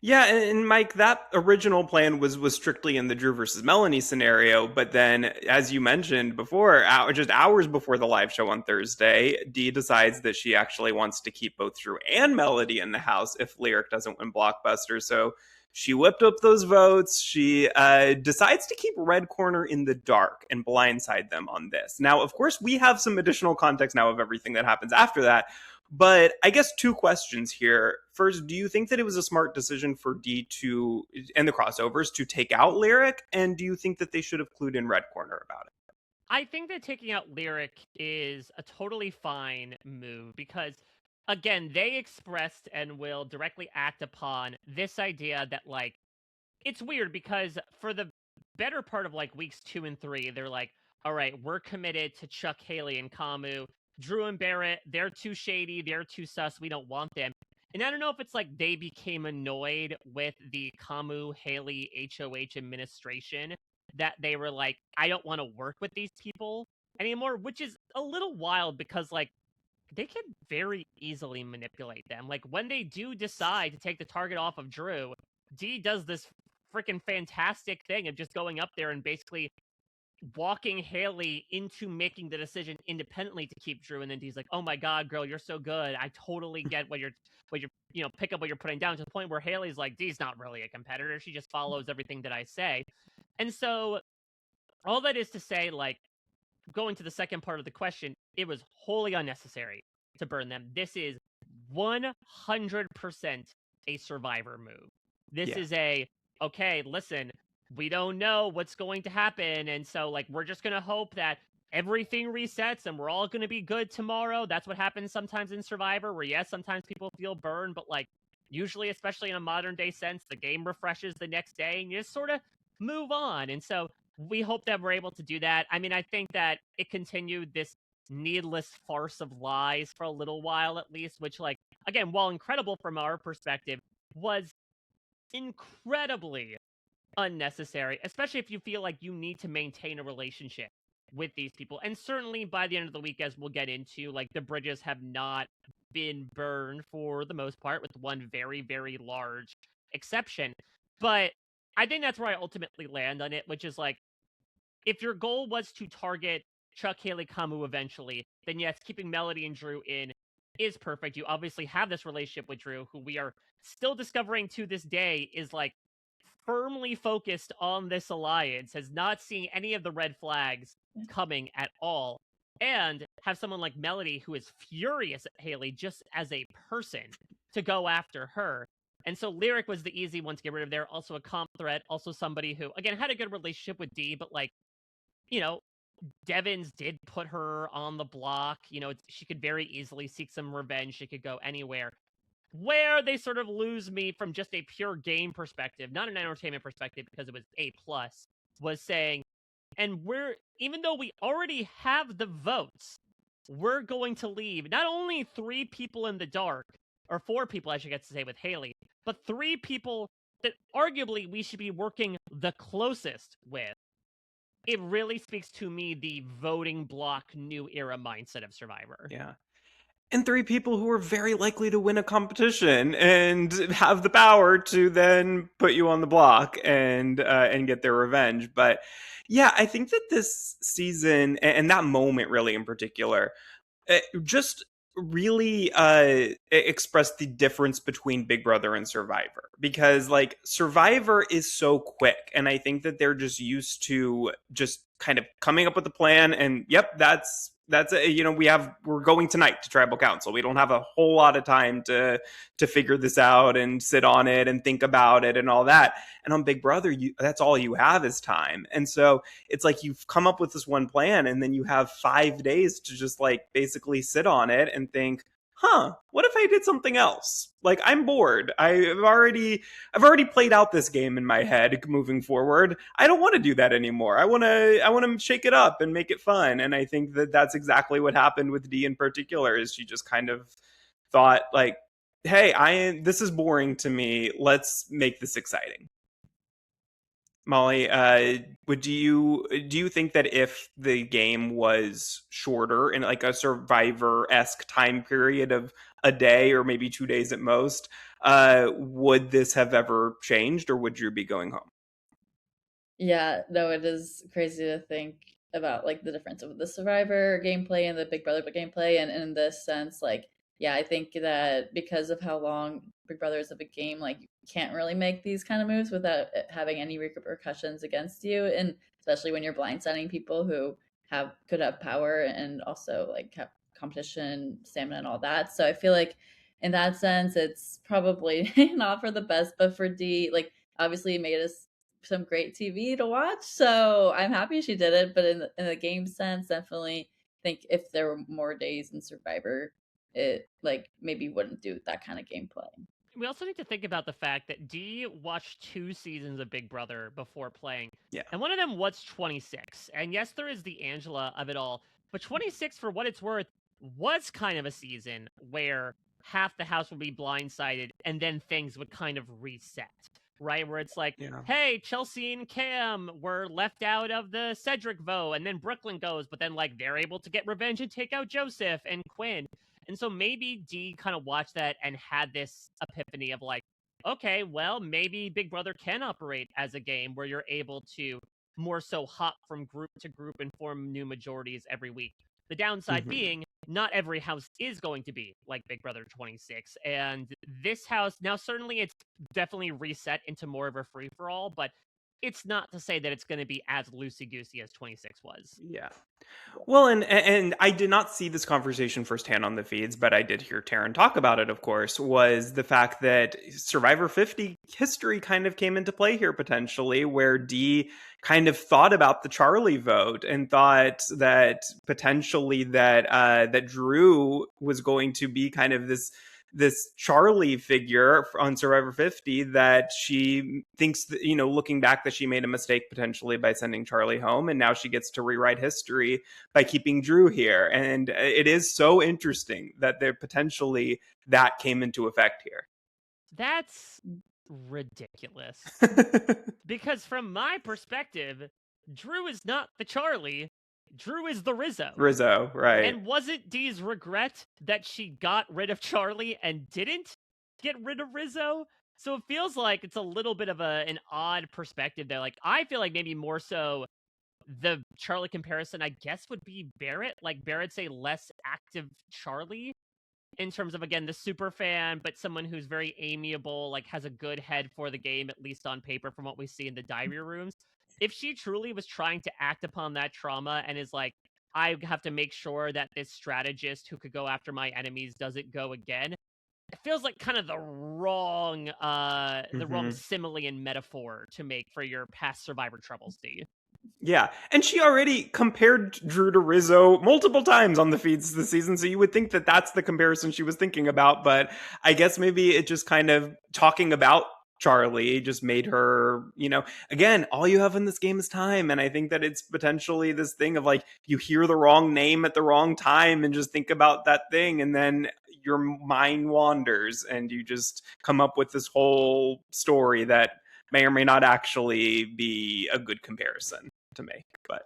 Yeah, and Mike, that original plan was strictly in the Drew versus Melanie scenario, but then, as you mentioned before, just hours before the live show on Thursday, Dee decides that she actually wants to keep both Drew and Melody in the house if Lyric doesn't win Blockbuster. So she whipped up those votes. She decides to keep Red Corner in the dark and blindside them on this. Now, of course, we have some additional context now of everything that happens after that. But I guess two questions here. First, do you think that it was a smart decision for Dee to and the crossovers to take out Lyric? And do you think that they should have clued in Red Corner about it? I think that taking out Lyric is a totally fine move because, again, they expressed and will directly act upon this idea that, like, it's weird because for the better part of like weeks 2 and 3, they're like, all right, we're committed to Chuck, Haley, and Kamu. Drew and Barrett, they're too shady, they're too sus, we don't want them. And I don't know if it's like they became annoyed with the Kamu, Haley, HOH administration that they were like, I don't want to work with these people anymore, which is a little wild because like they can very easily manipulate them. Like when they do decide to take the target off of Drew, Dee does this freaking fantastic thing of just going up there and basically walking Haley into making the decision independently to keep Drew, and then Dee's like, "Oh my god, girl, you're so good. I totally get what you're pick up what you're putting down." To the point where Haley's like, "Dee's not really a competitor. She just follows everything that I say." And so all that is to say, like, going to the second part of the question, it was wholly unnecessary to burn them. This is 100% a survivor move. This Yeah. is okay, listen, we don't know what's going to happen. And so, like, we're just going to hope that everything resets and we're all going to be good tomorrow. That's what happens sometimes in Survivor, where, yes, sometimes people feel burned, but, like, usually, especially in a modern day sense, the game refreshes the next day and you just sort of move on. And so, we hope that we're able to do that. I mean, I think that it continued this needless farce of lies for a little while at least, which, like, again, while incredible from our perspective, was incredibly unnecessary, especially if you feel like you need to maintain a relationship with these people. And certainly by the end of the week, as we'll get into, like, the bridges have not been burned for the most part, with one very, very large exception. But I think that's where I ultimately land on it, which is like, if your goal was to target Chuck, Haley, Kamu eventually, then yes, keeping Melody and Drew in is perfect. You obviously have this relationship with Drew, who we are still discovering to this day is like firmly focused on this alliance, has not seen any of the red flags coming at all, and have someone like Melody who is furious at Haley just as a person to go after her. And so Lyric was the easy one to get rid of there. Also a comp threat, also somebody who, again, had a good relationship with Dee, but like, you know, Devins did put her on the block. You know, she could very easily seek some revenge. She could go anywhere. Where they sort of lose me from just a pure game perspective, not an entertainment perspective, because it was A+, was saying, and even though we already have the votes, we're going to leave not only 3 people in the dark, or 4 people, I should get to say, with Haley, but 3 people that arguably we should be working the closest with. It really speaks to me the voting block new era mindset of Survivor. Yeah. And 3 people who are very likely to win a competition and have the power to then put you on the block and get their revenge. But yeah, I think that this season and that moment really in particular, just really expressed the difference between Big Brother and Survivor, because like Survivor is so quick, and I think that they're just used to just kind of coming up with a plan and yep, that's you know, we're going tonight to tribal council. We don't have a whole lot of time to figure this out and sit on it and think about it and all that. And on Big Brother, that's all you have is time. And so it's like you've come up with this one plan and then you have 5 days to just like basically sit on it and think, what if I did something else? Like, I'm bored. I've already played out this game in my head moving forward. I don't want to do that anymore. I want to shake it up and make it fun. And I think that that's exactly what happened with Dee in particular, is she just kind of thought like, hey, this is boring to me. Let's make this exciting. Molly, do you think that if the game was shorter in like a Survivor-esque time period of a day or maybe 2 days at most, would this have ever changed, or would you be going home? Yeah, no, it is crazy to think about like the difference of the Survivor gameplay and the Big Brother gameplay, and in this sense, like, yeah, I think that because of how long Big Brother is of a game, like, you can't really make these kind of moves without it having any repercussions against you, and especially when you're blindsiding people who could have power and also like have competition, stamina, and all that. So I feel like in that sense, it's probably not for the best, but for Dee, like, obviously it made us some great TV to watch, so I'm happy she did it. But in the game sense, definitely think if there were more days in Survivor, it like maybe wouldn't do that kind of gameplay. We also need to think about the fact that Dee watched 2 seasons of Big Brother before playing. Yeah. And one of them was 26. And yes, there is the Angela of it all. But 26, for what it's worth, was kind of a season where half the house would be blindsided and then things would kind of reset. Right? Where it's like, hey, Chelsea and Cam were left out of the Cedric vote. And then Brooklyn goes. But then, like, they're able to get revenge and take out Joseph and Quinn. And so maybe Dee kind of watched that and had this epiphany of like, okay, well, maybe Big Brother can operate as a game where you're able to more so hop from group to group and form new majorities every week. The downside being, not every house is going to be like Big Brother 26. And this house, now certainly it's definitely reset into more of a free-for-all, but it's not to say that it's going to be as loosey-goosey as 26 was. Yeah. Well, and I did not see this conversation firsthand on the feeds, but I did hear Taryn talk about it, of course, was the fact that Survivor 50 history kind of came into play here potentially, where Dee kind of thought about the Charlie vote and thought that potentially that Drew was going to be kind of this this Charlie figure on Survivor 50 that she thinks that, looking back, that she made a mistake potentially by sending Charlie home, and now she gets to rewrite history by keeping Drew here. And it is so interesting that there potentially that came into effect here. That's ridiculous. Because from my perspective, Drew is not the Charlie. Drew is the Rizzo. Rizzo, right. And was it Dee's regret that she got rid of Charlie and didn't get rid of Rizzo? So it feels like it's a little bit of an odd perspective there. Like, I feel like maybe more so the Charlie comparison, I guess, would be Barrett. Like, Barrett's a less active Charlie in terms of, again, the super fan, but someone who's very amiable, like has a good head for the game, at least on paper from what we see in the diary rooms. If she truly was trying to act upon that trauma and is like, I have to make sure that this strategist who could go after my enemies doesn't go again, it feels like kind of the wrong simile and metaphor to make for your past Survivor troubles, D. Yeah, and she already compared Drew to Rizzo multiple times on the feeds this season, so you would think that that's the comparison she was thinking about, but I guess maybe it just kind of talking about Charlie just made her, again, all you have in this game is time, and I think that it's potentially this thing of like, you hear the wrong name at the wrong time and just think about that thing, and then your mind wanders and you just come up with this whole story that may or may not actually be a good comparison to make. But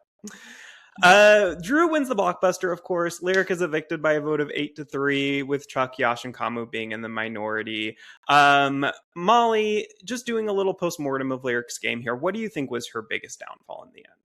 Drew wins the blockbuster, of course. Lyric is evicted by a vote of 8-3, with Chuck, Yash, and Kamu being in the minority. Molly, just doing a little post-mortem of Lyric's game here, what do you think was her biggest downfall in the end?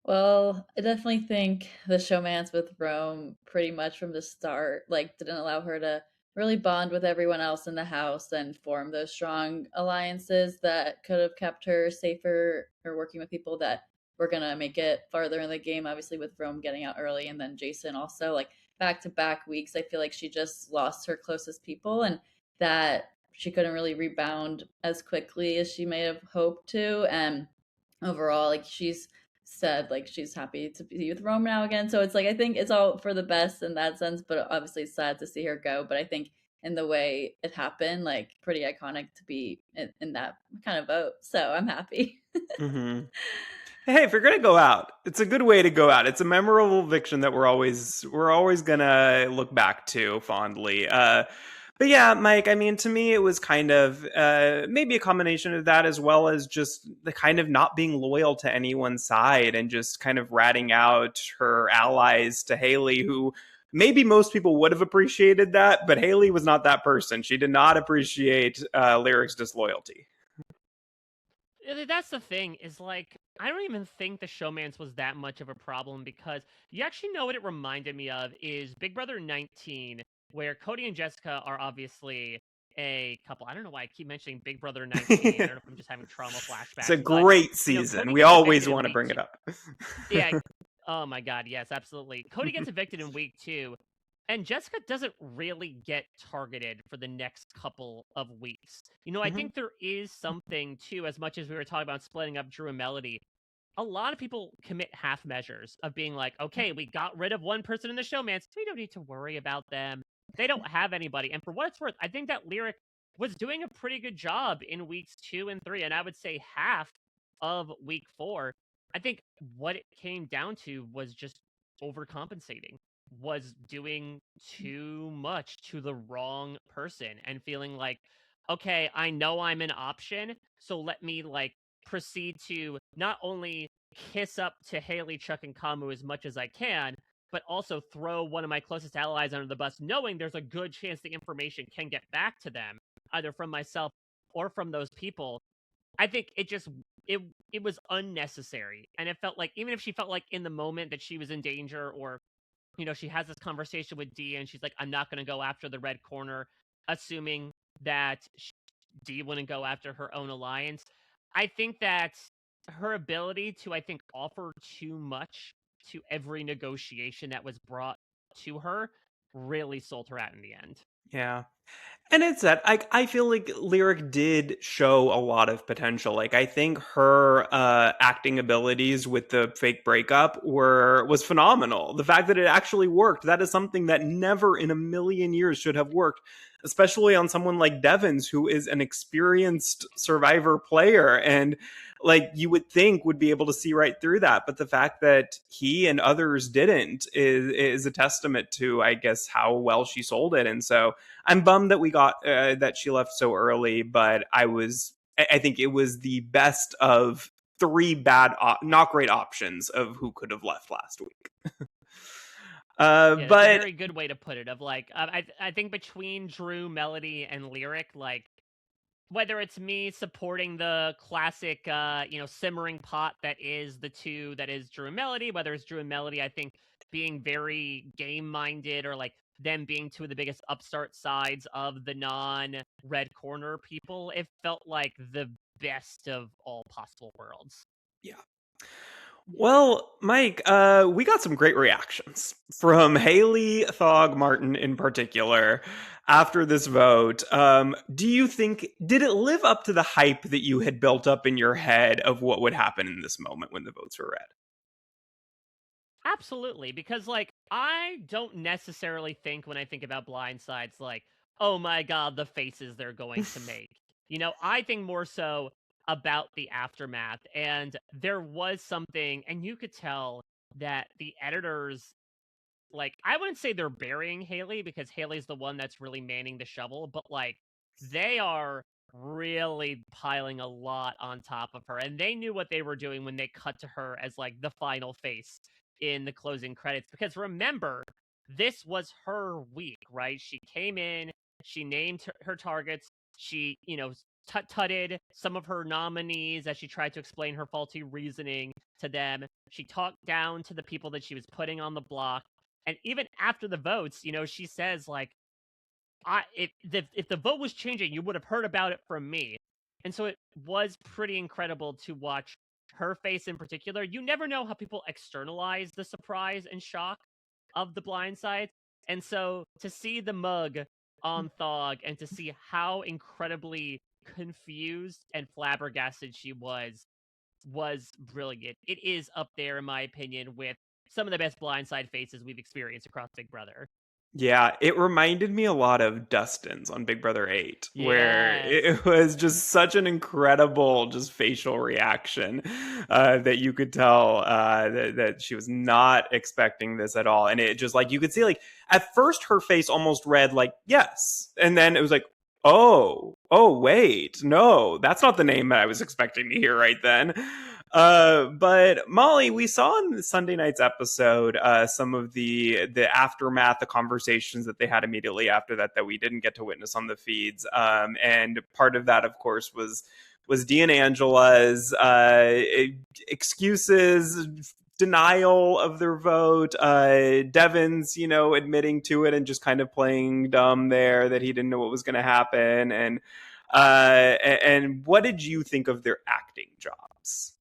Well, I definitely think the showmance with Rome pretty much from the start, like, didn't allow her to really bond with everyone else in the house and form those strong alliances that could have kept her safer or working with people that were going to make it farther in the game. Obviously, with Rome getting out early and then Jason also, like, back to back weeks, I feel like she just lost her closest people and that she couldn't really rebound as quickly as she may have hoped to. And overall, like, she's said like she's happy to be with Rome now again. So it's like I think it's all for the best in that sense, but obviously it's sad to see her go. But I think in the way it happened, like pretty iconic to be in that kind of vote. So I'm happy. Mm-hmm. Hey, if you're gonna go out, it's a good way to go out. It's a memorable eviction that we're always gonna look back to fondly. But yeah, Mike, I mean, to me, it was kind of maybe a combination of that, as well as just the kind of not being loyal to anyone's side and just kind of ratting out her allies to Haley, who maybe most people would have appreciated that, but Haley was not that person. She did not appreciate Lyric's disloyalty. That's the thing, is like, I don't even think the showmance was that much of a problem, because you actually know what it reminded me of is Big Brother 19, where Cody and Jessica are obviously a couple. I don't know why I keep mentioning Big Brother 19. I don't know if I'm just having trauma flashbacks. It's a great season. We always want to bring it up. Yeah. Oh my God. Yes, absolutely. Cody gets evicted in week 2. And Jessica doesn't really get targeted for the next couple of weeks. I think there is something, too, as much as we were talking about splitting up Drew and Melody. A lot of people commit half measures of being like, okay, we got rid of one person in the showmance. We don't need to worry about them. They don't have anybody. And for what it's worth, I think that Lyric was doing a pretty good job in weeks 2 and 3. And I would say half of week 4. I think what it came down to was just overcompensating, was doing too much to the wrong person and feeling like, okay, I know I'm an option, so let me like proceed to not only kiss up to Haley, Chuck, and Kamu as much as I can, but also throw one of my closest allies under the bus, knowing there's a good chance the information can get back to them, either from myself or from those people. I think it was unnecessary. And it felt like, even if she felt like in the moment that she was in danger, or she has this conversation with Dee and she's like, I'm not going to go after the red corner, assuming that Dee wouldn't go after her own alliance. I think that her ability to, offer too much to every negotiation that was brought to her really sold her out in the end. Yeah. And it's that I feel like Lyric did show a lot of potential. Like I think her acting abilities with the fake breakup was phenomenal. The fact that it actually worked, that is something that never in a million years should have worked, especially on someone like Devins, who is an experienced Survivor player and like you would think would be able to see right through that. But the fact that he and others didn't is a testament to, I guess, how well she sold it. And so I'm bummed that we got that she left so early, but I think it was the best of three not great options of who could have left last week. Yeah, that's a But very good way to put it. Of like, I think between Drew, Melody, and Lyric, like whether it's me supporting the classic, simmering pot that is the two that is Drew and Melody, whether it's Drew and Melody, I think being very game minded or like them being two of the biggest upstart sides of the non red corner people, it felt like the best of all possible worlds. yeah. Well, Mike, we got some great reactions from Haley, Thog, Martin in particular after this vote. Do you think, did it live up to the hype that you had built up in your head of what would happen in this moment when the votes were read? Absolutely, because like I don't necessarily think when I think about blindsides like, oh my god, the faces they're going to make. I think more so about the aftermath. And there was something, and you could tell that the editors, like, I wouldn't say they're burying Haley because Haley's the one that's really manning the shovel, but like they are really piling a lot on top of her. And they knew what they were doing when they cut to her as like the final face in the closing credits. Because remember, this was her week, right? She came in, she named her targets, she, tut-tutted some of her nominees as she tried to explain her faulty reasoning to them. She talked down to the people that she was putting on the block. And even after the votes, she says like, if the vote was changing, you would have heard about it from me. And so it was pretty incredible to watch her face in particular. You never know how people externalize the surprise and shock of the blind side. And so to see the mug on Thog and to see how incredibly confused and flabbergasted she was brilliant. It is up there, in my opinion, with some of the best blindside faces we've experienced across Big Brother. Yeah, it reminded me a lot of Dustin's on Big Brother 8, where Yes. it was just such an incredible just facial reaction that you could tell that she was not expecting this at all. And it just like, you could see like, at first her face almost read like, yes. And then it was like, oh, wait, no, that's not the name that I was expecting to hear right then. But Molly, we saw in Sunday night's episode some of the aftermath, the conversations that they had immediately after that we didn't get to witness on the feeds. And part of that, of course, was Dee and Angela's excuses, denial of their vote, Devins, admitting to it and just kind of playing dumb there that he didn't know what was going to happen. And what did you think of their acting jobs?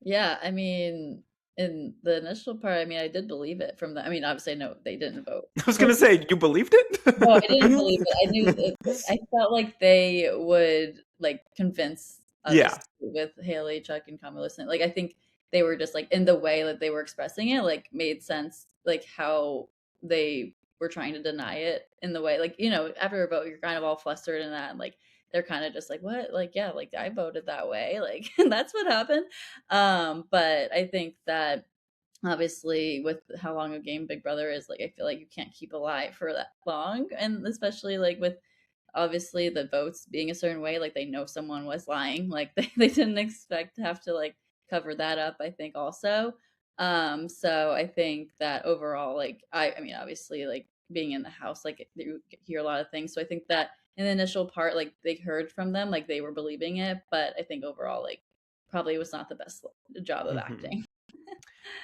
Yeah, I mean, in the initial part, I mean, I did believe it from the. I mean, obviously, no, they didn't vote. I was gonna say, you believed it? No, I didn't believe it. I knew it. I felt like they would like convince us Yeah. with Haley, Chuck, and Kamala. Like, I think they were just like in the way that they were expressing it, like made sense, like how they were trying to deny it in the way, like after a vote, you're kind of all flustered and that, and like they're kind of just like, what, like, yeah, like I voted that way, like that's what happened. But I think that obviously with how long a game Big Brother is, like I feel like you can't keep a lie for that long, and especially like with obviously the votes being a certain way, like they know someone was lying, like they didn't expect to have to like cover that up, I think also. So I think that overall, like I mean obviously like being in the house, like you hear a lot of things, so I think that in the initial part, like they heard from them, like they were believing it, but I think overall, like probably was not the best job of acting.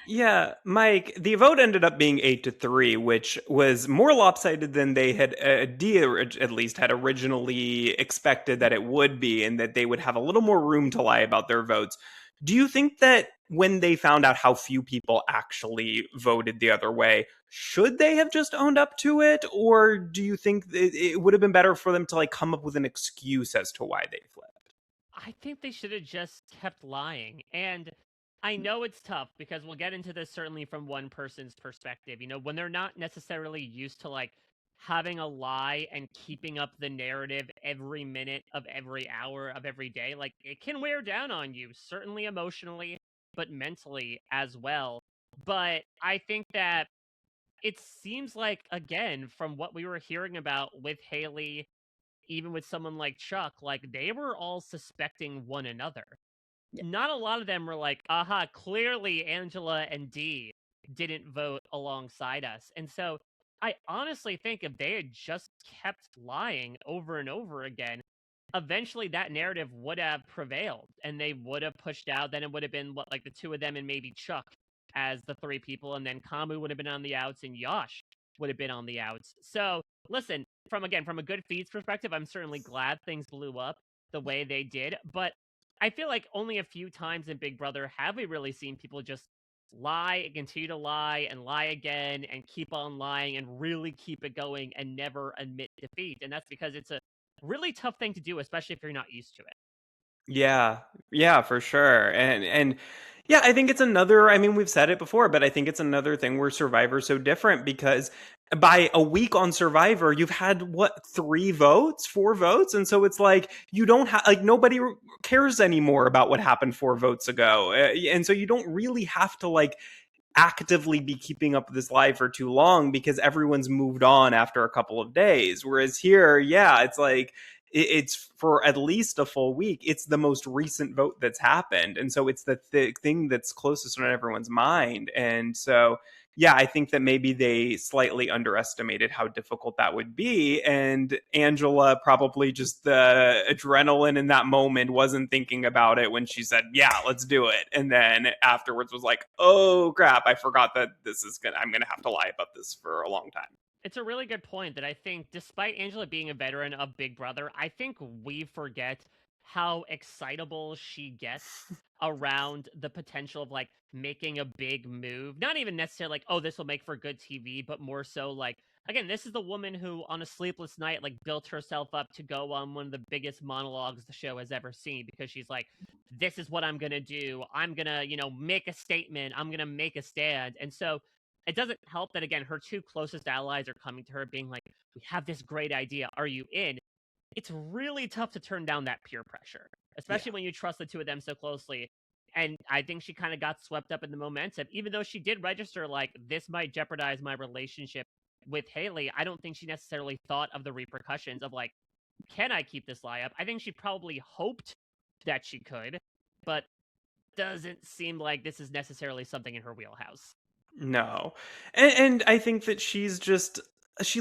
Yeah, Mike, the vote ended up being 8-3, which was more lopsided than they had, at least had originally expected that it would be, and that they would have a little more room to lie about their votes. Do you think that when they found out how few people actually voted the other way, should they have just owned up to it? Or do you think it would have been better for them to like come up with an excuse as to why they flipped? I think they should have just kept lying. And I know it's tough because we'll get into this certainly from one person's perspective. You know, when they're not necessarily used to like having a lie and keeping up the narrative every minute of every hour of every day, like it can wear down on you, certainly emotionally, but mentally as well. But I think that it seems like, again, from what we were hearing about with Haley, even with someone like Chuck, like they were all suspecting one another. Yeah. Not a lot of them were like, aha, clearly Angela and Dee didn't vote alongside us. And so I honestly think if they had just kept lying over and over again, eventually that narrative would have prevailed and they would have pushed out. Then it would have been what, like the two of them and maybe Chuck as the three people, and then Kamu would have been on the outs and Yash would have been on the outs. So listen, from a good feeds perspective, I'm certainly glad things blew up the way they did, but I feel like only a few times in Big Brother have we really seen people just lie and continue to lie and lie again and keep on lying and really keep it going and never admit defeat. And that's because it's a really tough thing to do, especially if you're not used to it. Yeah. Yeah, for sure. And yeah, I think it's another, I mean, we've said it before, but I think it's another thing where Survivor's so different because by a week on Survivor, you've had what, 3 votes, 4 votes? And so it's like you don't have like nobody cares anymore about what happened 4 votes ago. And so you don't really have to like actively be keeping up with this live for too long because everyone's moved on after a couple of days. Whereas here, yeah, it's like it's for at least a full week. It's the most recent vote that's happened. And so it's the thing that's closest on everyone's mind. And so, yeah, I think that maybe they slightly underestimated how difficult that would be. And Angela probably just the adrenaline in that moment wasn't thinking about it when she said, yeah, let's do it. And then afterwards was like, oh crap, I forgot that I'm going to have to lie about this for a long time. It's a really good point that I think, despite Angela being a veteran of Big Brother, I think we forget how excitable she gets around the potential of like making a big move. Not even necessarily like, oh, this will make for good TV, but more so like, again, this is the woman who on a sleepless night like built herself up to go on one of the biggest monologues the show has ever seen because she's like, this is what I'm gonna do. I'm gonna, make a statement. I'm gonna make a stand. And so it doesn't help that, again, her two closest allies are coming to her being like, we have this great idea. Are you in? It's really tough to turn down that peer pressure, especially Yeah. when you trust the two of them so closely. And I think she kind of got swept up in the momentum, even though she did register like this might jeopardize my relationship with Haley. I don't think she necessarily thought of the repercussions of like, can I keep this lie up? I think she probably hoped that she could, but doesn't seem like this is necessarily something in her wheelhouse. No. And I think that she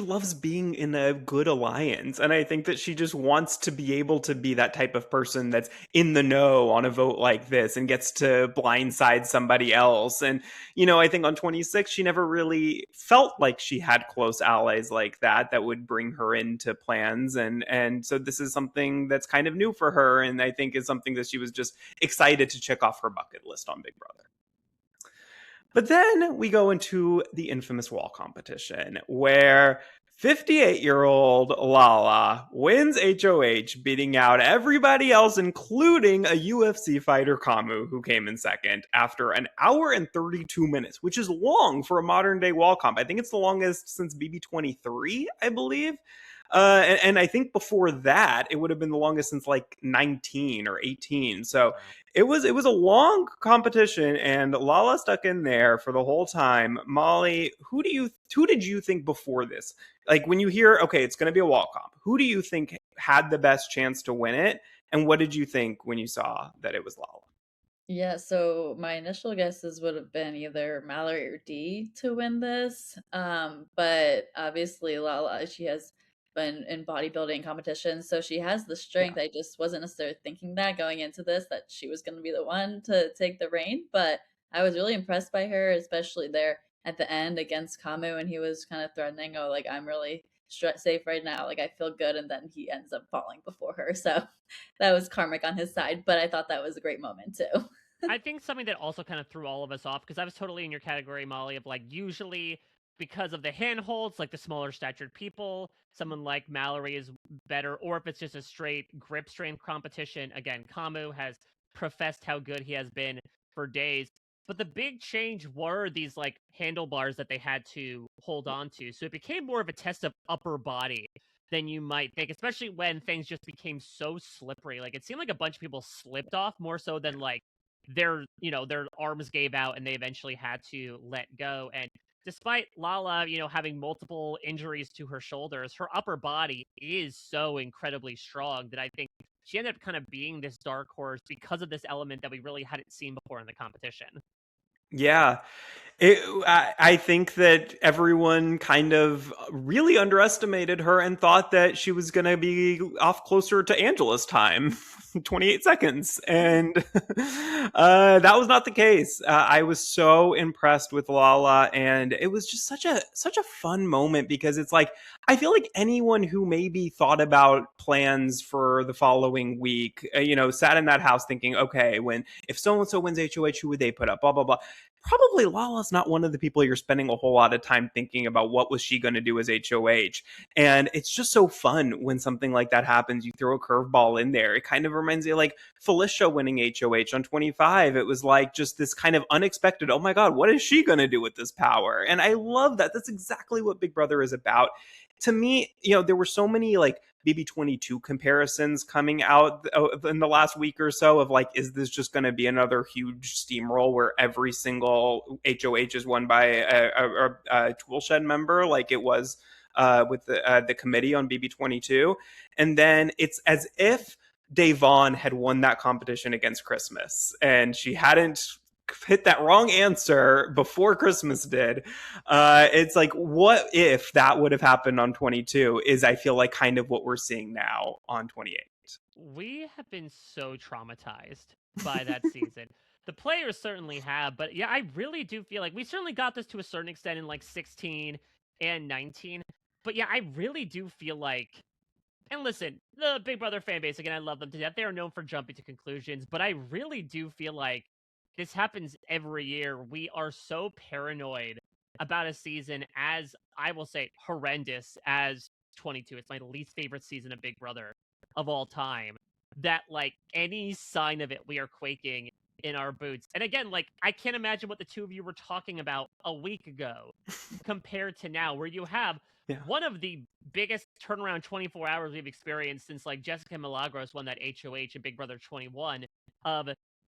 loves being in a good alliance. And I think that she just wants to be able to be that type of person that's in the know on a vote like this and gets to blindside somebody else. And, I think on 26, she never really felt like she had close allies like that would bring her into plans. And so this is something that's kind of new for her. And I think is something that she was just excited to check off her bucket list on Big Brother. But then we go into the infamous wall competition where 58-year-old Lala wins HOH, beating out everybody else, including a UFC fighter, Kamu, who came in second after an hour and 32 minutes, which is long for a modern day wall comp. I think it's the longest since BB28, I believe. And I think before that, it would have been the longest since like 19 or 18. So it was a long competition, and Lala stuck in there for the whole time. Molly, who did you think before this? Like when you hear, okay, it's going to be a wall comp, who do you think had the best chance to win it? And what did you think when you saw that it was Lala? Yeah, so my initial guesses would have been either Mallory or Dee to win this. But obviously Lala, she has been in bodybuilding competitions, so she has the Yeah. strength. I just wasn't necessarily thinking that going into this that she was going to be the one to take the reign, but I was really impressed by her, especially there at the end against Kamu, and he was kind of threatening, "Oh, like I'm really safe right now, like I feel good," and then he ends up falling before her. So that was karmic on his side, but I thought that was a great moment too. I think something that also kind of threw all of us off, because I was totally in your category, Molly, of like usually because of the handholds, like the smaller statured people, someone like Mallory is better, or if it's just a straight grip strength competition. Again, Kamu has professed how good he has been for days. But the big change were these like handlebars that they had to hold on to. So it became more of a test of upper body than you might think, especially when things just became so slippery. Like it seemed like a bunch of people slipped off more so than like their arms gave out and they eventually had to let go. And despite Lala, having multiple injuries to her shoulders, her upper body is so incredibly strong that I think she ended up kind of being this dark horse because of this element that we really hadn't seen before in the competition. Yeah. I think that everyone kind of really underestimated her and thought that she was going to be off closer to Angela's time, 28 seconds. And that was not the case. I was so impressed with Lala, and it was just such a fun moment because it's like, I feel like anyone who maybe thought about plans for the following week, sat in that house thinking, okay, if so-and-so wins HOH, who would they put up? Blah, blah, blah. Probably Lala's not one of the people you're spending a whole lot of time thinking about what was she going to do as HOH. And it's just so fun when something like that happens. You throw a curveball in there. It kind of reminds me of like Felicia winning HOH on 25. It was like just this kind of unexpected, oh my God, what is she going to do with this power? And I love that. That's exactly what Big Brother is about. To me, there were so many like BB28 comparisons coming out in the last week or so of like, is this just going to be another huge steamroll where every single HOH is won by a Toolshed member like it was with the committee on BB28? And then it's as if Davon had won that competition against Christmas and she hadn't hit that wrong answer before Christmas did. It's like, what if that would have happened on 22 is I feel like kind of what we're seeing now on 28. We have been so traumatized by that season. The players certainly have, but yeah, I really do feel like we certainly got this to a certain extent in like 16 and 19. But yeah, I really do feel like, and listen, the Big Brother fan base, again, I love them to death. They are known for jumping to conclusions, but I really do feel like this happens every year. We are so paranoid about a season as, I will say, horrendous as 22. It's my least favorite season of Big Brother of all time. That, like, any sign of it, we are quaking in our boots. And again, like, I can't imagine what the two of you were talking about a week ago compared to now, where you have one of the biggest turnaround 24 hours we've experienced since like Jessica Milagros won that HOH in Big Brother 21 of,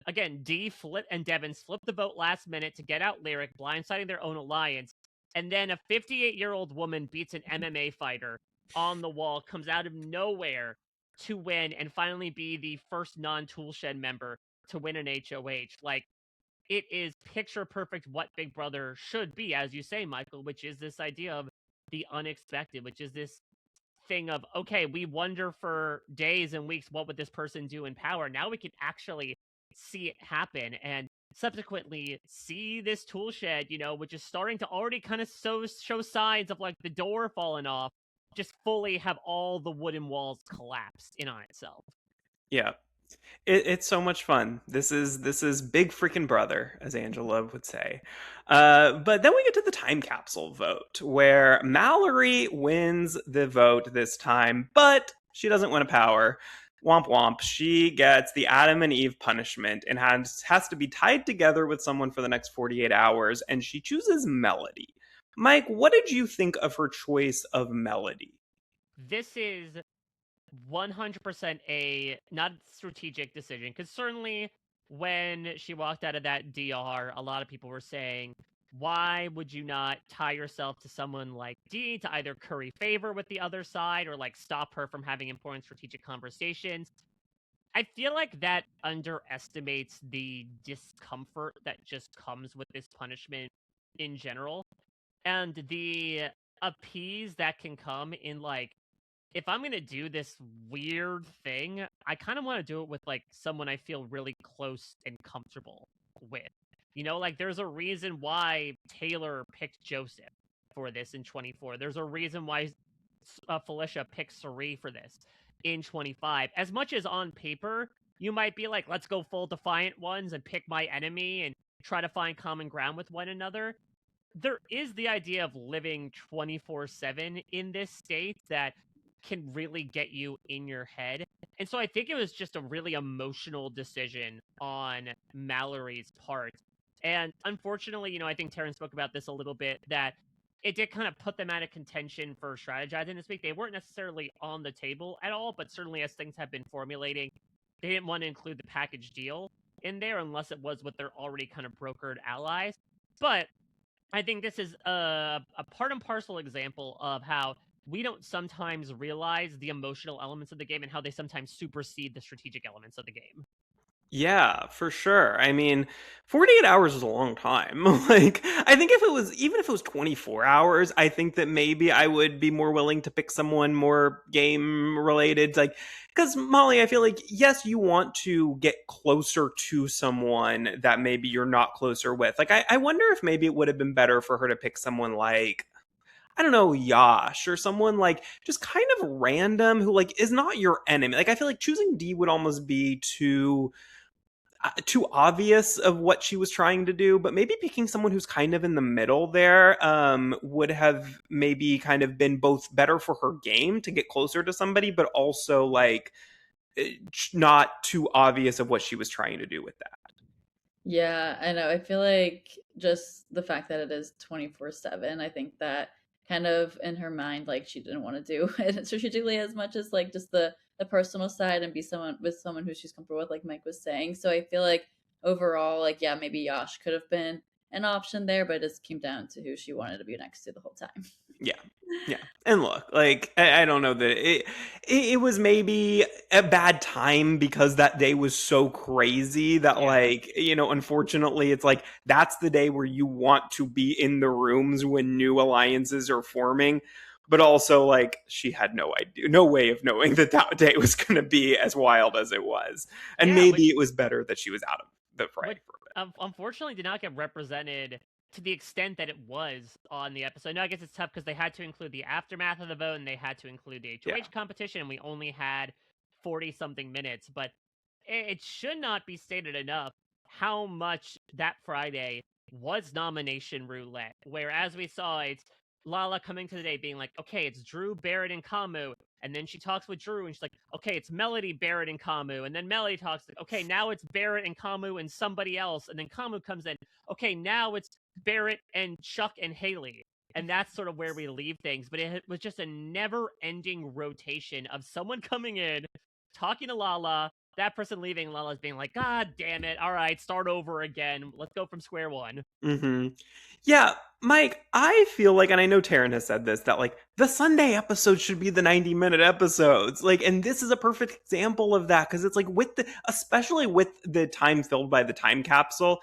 again, Dee and Devin flipped the vote last minute to get out Lyric, blindsiding their own alliance. And then a 58-year-old woman beats an MMA fighter on the wall, comes out of nowhere to win and finally be the first non-Toolshed member to win an HOH. Like, it is picture perfect what Big Brother should be, as you say, Michael, which is this idea of the unexpected, which is this thing of, okay, we wonder for days and weeks what would this person do in power. Now we can actually see it happen and subsequently see this tool shed, which is starting to already kind of show signs of like the door falling off, just fully have all the wooden walls collapsed in on itself. Yeah. It's so much fun. This is Big Freaking Brother, as Angela would say. But then we get to the time capsule vote, where Mallory wins the vote this time, but she doesn't win a power. Womp womp. She gets the Adam and Eve punishment and has to be tied together with someone for the next 48 hours, and she chooses Melody. Mike, what did you think of her choice of Melody? This is 100% a not strategic decision, because certainly when she walked out of that DR, a lot of people were saying, why would you not tie yourself to someone like Dee to either curry favor with the other side or like stop her from having important strategic conversations? I feel like that underestimates the discomfort that just comes with this punishment in general, and the appease that can come in like, if I'm gonna do this weird thing, I kind of want to do it with like someone I feel really close and comfortable with. Like there's a reason why Taylor picked Joseph for this in 24. There's a reason why Felicia picked Sari for this in 25. As much as on paper, you might be like, let's go full Defiant ones and pick my enemy and try to find common ground with one another. There is the idea of living 24/7 in this state that can really get you in your head. And so I think it was just a really emotional decision on Mallory's part. And unfortunately, I think Taryn spoke about this a little bit, that it did kind of put them out of contention for strategizing this week. They weren't necessarily on the table at all, but certainly as things have been formulating, they didn't want to include the package deal in there unless it was with their already kind of brokered allies. But I think this is a part and parcel example of how we don't sometimes realize the emotional elements of the game and how they sometimes supersede the strategic elements of the game. Yeah, for sure. I mean, 48 hours is a long time. Like, I think even if it was 24 hours, I think that maybe I would be more willing to pick someone more game related. Like, because Molly, I feel like, yes, you want to get closer to someone that maybe you're not closer with. Like, I wonder if maybe it would have been better for her to pick someone like, I don't know, Yash or someone like just kind of random who like is not your enemy. Like, I feel like choosing D would almost be too obvious of what she was trying to do, but maybe picking someone who's kind of in the middle there would have maybe kind of been both better for her game to get closer to somebody, but also like not too obvious of what she was trying to do with that. Yeah, I know. I feel like just the fact that it is 24/7, I think that kind of in her mind, like she didn't want to do it strategically as much as like just the personal side and be someone who she's comfortable with, like Mike was saying. So I feel like overall, like yeah, maybe Yash could have been an option there, but it just came down to who she wanted to be next to the whole time. Yeah. Yeah. And look, like, I don't know that it was maybe a bad time because that day was so crazy that, like, unfortunately, it's like that's the day where you want to be in the rooms when new alliances are forming. But also, like, she had no idea, no way of knowing that day was going to be as wild as it was. And maybe it was better that she was out of the fray for a bit. Unfortunately, did not get represented to the extent that it was on the episode. Now, I guess it's tough because they had to include the aftermath of the vote and they had to include the HOH competition, and we only had 40-something minutes. But it should not be stated enough how much that Friday was nomination roulette, where, as we saw, it's Lala coming to the day being like, okay, it's Drew, Barrett, and Kamu. And then she talks with Drew and she's like, okay, it's Melody, Barrett, and Kamu. And then Melody talks, okay, now it's Barrett and Kamu and somebody else. And then Kamu comes in, okay, now it's Barrett and Chuck and Haley. And that's sort of where we leave things. But it was just a never-ending rotation of someone coming in, talking to Lala, that person leaving, Lala's being like, God damn it, all right, start over again. Let's go from square one. Mm-hmm. Yeah, Mike, I feel like, and I know Taryn has said this, that like the Sunday episodes should be the 90-minute episodes. Like, and this is a perfect example of that because it's like especially with the time filled by the time capsule,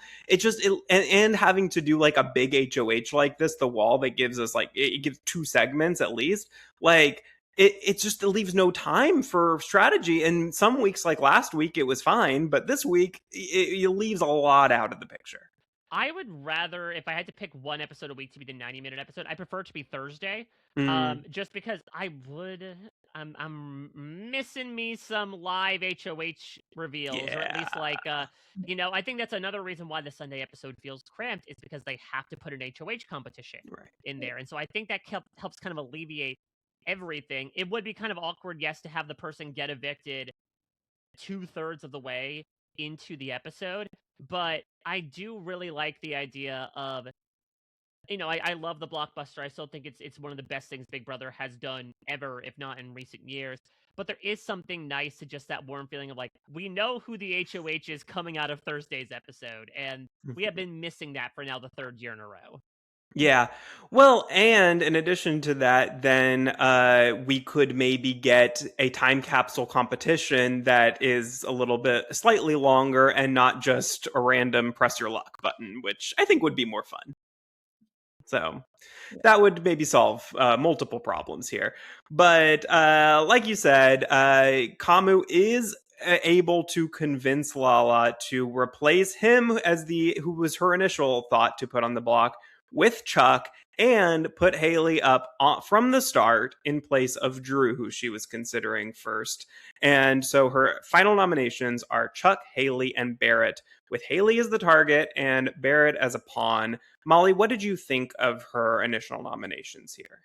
and having to do like a big HOH like this, the wall that gives us like, it gives 2 segments at least. Like, it leaves no time for strategy. And some weeks, like last week, it was fine, but this week it leaves a lot out of the picture. I would rather, if I had to pick one episode a week to be the 90-minute episode, I prefer it to be Thursday. Just because I'm missing me some live HOH reveals, or at least like, I think that's another reason why the Sunday episode feels cramped is because they have to put an HOH competition in there. And so I think that helps kind of alleviate everything. It would be kind of awkward, yes, to have the person get evicted 2/3 of the way into the episode, but I do really like the idea of, I love the blockbuster. I still think it's one of the best things Big Brother has done ever, if not in recent years. But there is something nice to just that warm feeling of like, we know who the HOH is coming out of Thursday's episode, and we have been missing that for now the 3rd year in a row. Yeah. Well, and in addition to that, then we could maybe get a time capsule competition that is a little bit slightly longer and not just a random press your luck button, which I think would be more fun. So that would maybe solve multiple problems here. But like you said, Kamu is able to convince Lala to replace him as who was her initial thought to put on the block with Chuck and put Haley up from the start in place of Drew, who she was considering first. And so her final nominations are Chuck, Haley, and Barrett, with Haley as the target and Barrett as a pawn. Molly, what did you think of her initial nominations here?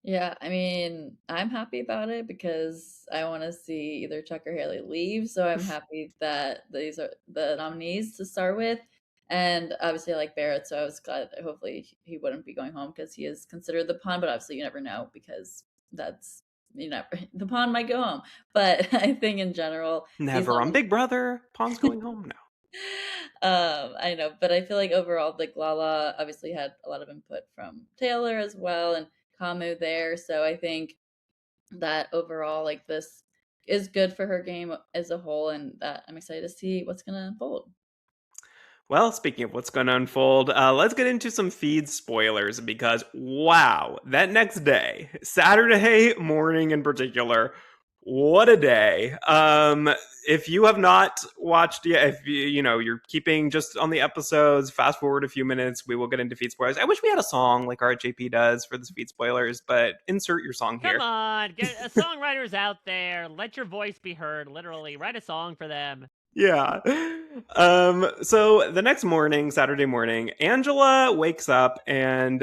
Yeah, I mean, I'm happy about it because I want to see either Chuck or Haley leave. So I'm happy that these are the nominees to start with. And obviously, I like Barrett, so I was glad hopefully he wouldn't be going home because he is considered the pawn. But obviously, you never know because that's you never the pawn might go home. But I think in general, these Never on Big Brother. Pawn's going home now. I know, but I feel like overall, like Lala obviously had a lot of input from Taylor as well, and Kamu there. So I think that overall, like this is good for her game as a whole, and that I'm excited to see what's gonna unfold. Well, speaking of what's going to unfold, let's get into some feed spoilers because, wow, that next day, Saturday morning in particular, what a day. If you have not watched yet, if you're keeping just on the episodes, fast forward a few minutes, we will get into feed spoilers. I wish we had a song like RHAP does for the feed spoilers, but insert your song here. Come on, get songwriters out there. Let your voice be heard. Literally, write a song for them. Yeah. So the next morning, Saturday morning, Angela wakes up and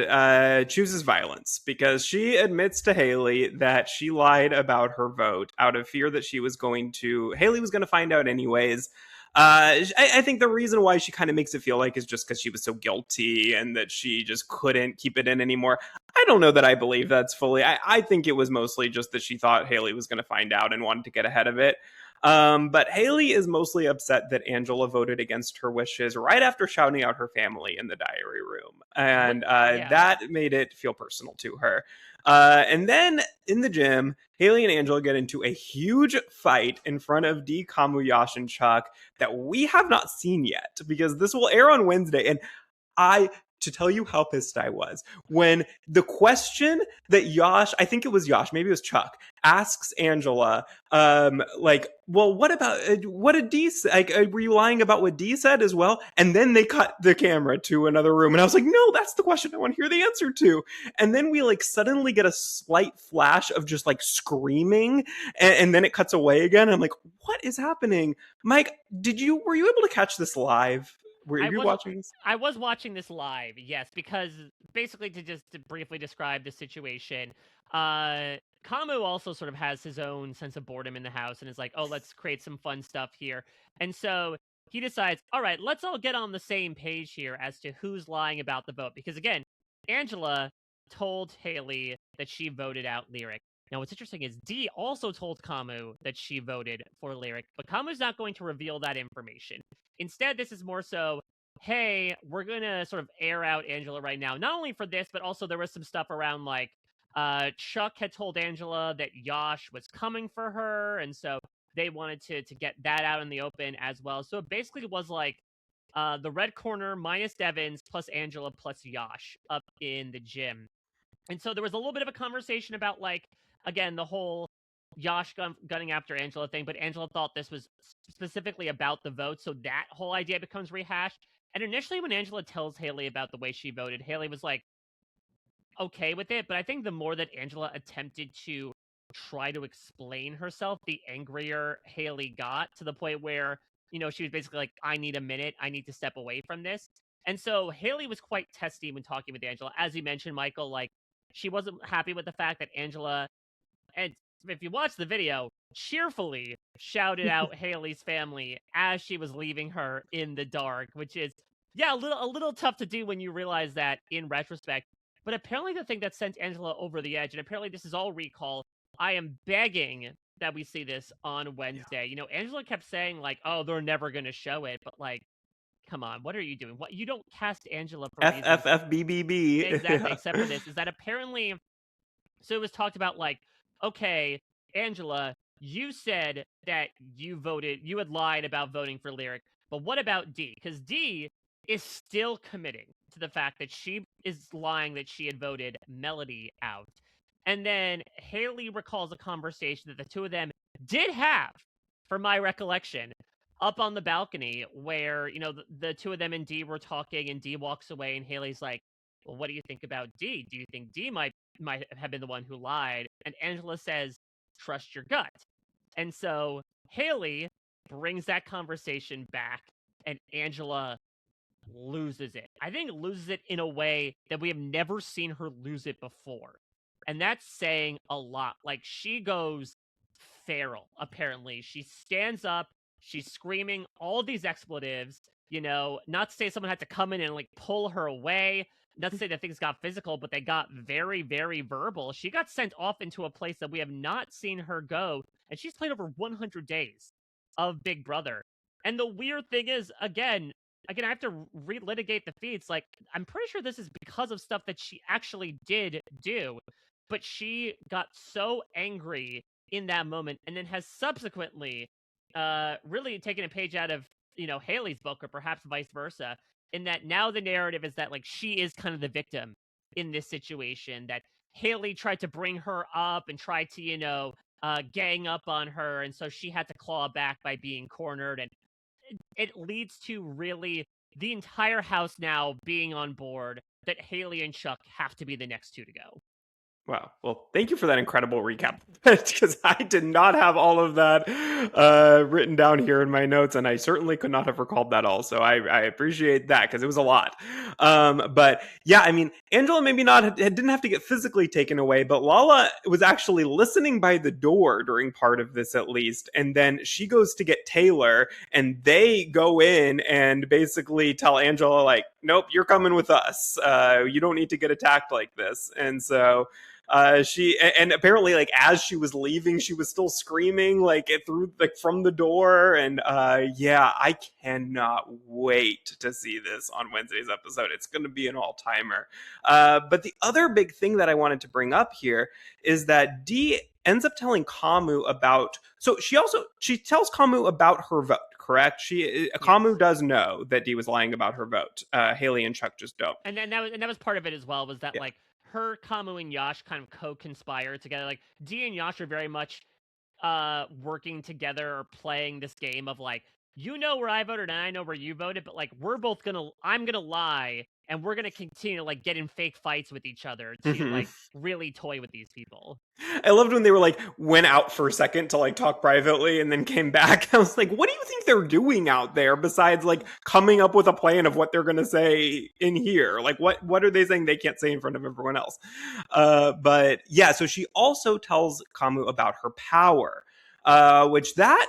chooses violence because she admits to Haley that she lied about her vote out of fear that Haley was going to find out anyways. I think the reason why she kind of makes it feel like is just because she was so guilty and that she just couldn't keep it in anymore. I don't know that I believe that's fully. I think it was mostly just that she thought Haley was going to find out and wanted to get ahead of it. But Haley is mostly upset that Angela voted against her wishes right after shouting out her family in the diary room. And that made it feel personal to her. And then in the gym, Haley and Angela get into a huge fight in front of D, Kamu, Yash, and Chuck that we have not seen yet because this will air on Wednesday. And to tell you how pissed I was when the question that I think it was Yash, maybe it was Chuck, asks Angela, well, what did D say? Like, were you lying about what D said as well? And then they cut the camera to another room, and I was like, no, that's the question I want to hear the answer to. And then we suddenly get a slight flash of just screaming, and then it cuts away again. And I'm like, what is happening, Mike? Were you able to catch this live? Were you watching this? I was watching this live, yes, because basically to briefly describe the situation, Kamu also sort of has his own sense of boredom in the house and is like, oh, let's create some fun stuff here. And so he decides, all right, let's all get on the same page here as to who's lying about the vote. Because again, Angela told Haley that she voted out Lyric. Now, what's interesting is Dee also told Kamu that she voted for Lyric, but Kamu's not going to reveal that information. Instead, this is more so, hey, we're going to sort of air out Angela right now. Not only for this, but also there was some stuff around Chuck had told Angela that Yash was coming for her, and so they wanted to get that out in the open as well. So it basically was the red corner minus Devins plus Angela plus Yash up in the gym. And so there was a little bit of a conversation about again, the whole Yash gunning after Angela thing, but Angela thought this was specifically about the vote, so that whole idea becomes rehashed. And initially when Angela tells Haley about the way she voted, Haley was okay with it, but I think the more that Angela attempted to try to explain herself, the angrier Haley got, to the point where, she was basically I need a minute, I need to step away from this. And so Haley was quite testy when talking with Angela. As you mentioned, Michael, she wasn't happy with the fact that Angela, and if you watch the video, cheerfully shouted out Haley's family as she was leaving her in the dark, which is, a little tough to do when you realize that in retrospect. But apparently the thing that sent Angela over the edge, and apparently this is all recall, I am begging that we see this on Wednesday. Yeah. Angela kept saying oh, they're never going to show it, but come on, what are you doing? What, you don't cast Angela for FFFBBB. Exactly, except for this, is that apparently, so it was talked about okay, Angela, you said that you had lied about voting for Lyric, but what about Dee? Because Dee is still committing to the fact that she is lying that she had voted Melody out. And then Haley recalls a conversation that the two of them did have, from my recollection, up on the balcony where, the two of them and Dee were talking, and Dee walks away and Haley's like, well, what do you think about D? Do you think D might have been the one who lied? And Angela says, trust your gut. And so Haley brings that conversation back, and Angela loses it. I think loses it in a way that we have never seen her lose it before. And that's saying a lot. Like, she goes feral, apparently. She stands up, she's screaming all these expletives, not to say someone had to come in and like pull her away, not to say that things got physical, but they got very, very verbal. She got sent off into a place that we have not seen her go, and she's played over 100 days of Big Brother. And the weird thing is, again, I have to relitigate the feeds. Like, I'm pretty sure this is because of stuff that she actually did do, but she got so angry in that moment, and then has subsequently, really taken a page out of Haley's book, or perhaps vice versa. In that now the narrative is that like she is kind of the victim in this situation. That Haley tried to bring her up and tried to gang up on her, and so she had to claw back by being cornered, and it leads to really the entire house now being on board that Haley and Chuck have to be the next two to go. Wow. Well, thank you for that incredible recap, because I did not have all of that written down here in my notes, and I certainly could not have recalled that all. So I appreciate that, because it was a lot. But yeah, I mean, Angela maybe didn't have to get physically taken away, but Lala was actually listening by the door during part of this, at least. And then she goes to get Taylor, and they go in and basically tell Angela, like, nope, you're coming with us. You don't need to get attacked like this. And so she apparently, like, as she was leaving, she was still screaming from the door. And yeah, I cannot wait to see this on Wednesday's episode. It's going to be an all-timer. But the other big thing that I wanted to bring up here is that Dee ends up telling Kamu about. So she tells Kamu about her vote. Correct. Kamu does know that Dee was lying about her vote. Haley and Chuck just don't. And that was part of it as well. Was that Yeah. like her, Kamu, and Yash kind of co-conspire together? Like, Dee and Yash are very much working together, or playing this game of like, you know where I voted and I know where you voted, but like I'm gonna lie, and we're gonna continue to like get in fake fights with each other to like really toy with these people. I loved when they went out for a second to like talk privately and then came back. I was like, what do you think they're doing out there besides like coming up with a plan of what they're going to say in here? Like, what are they saying they can't say in front of everyone else? But yeah, so she also tells Kamu about her power, which that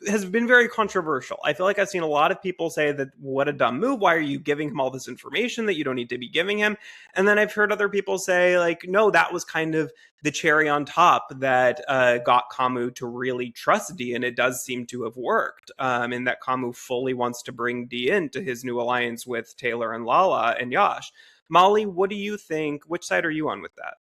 has been very controversial. I feel like I've seen a lot of people say that, what a dumb move. Why are you giving him all this information that you don't need to be giving him? And then I've heard other people say, like, no, that was kind of the cherry on top that got Kamu to really trust Dee, and it does seem to have worked. In that Kamu fully wants to bring Dee into his new alliance with Taylor and Lala and Yash. Molly, what do you think? Which side are you on with that?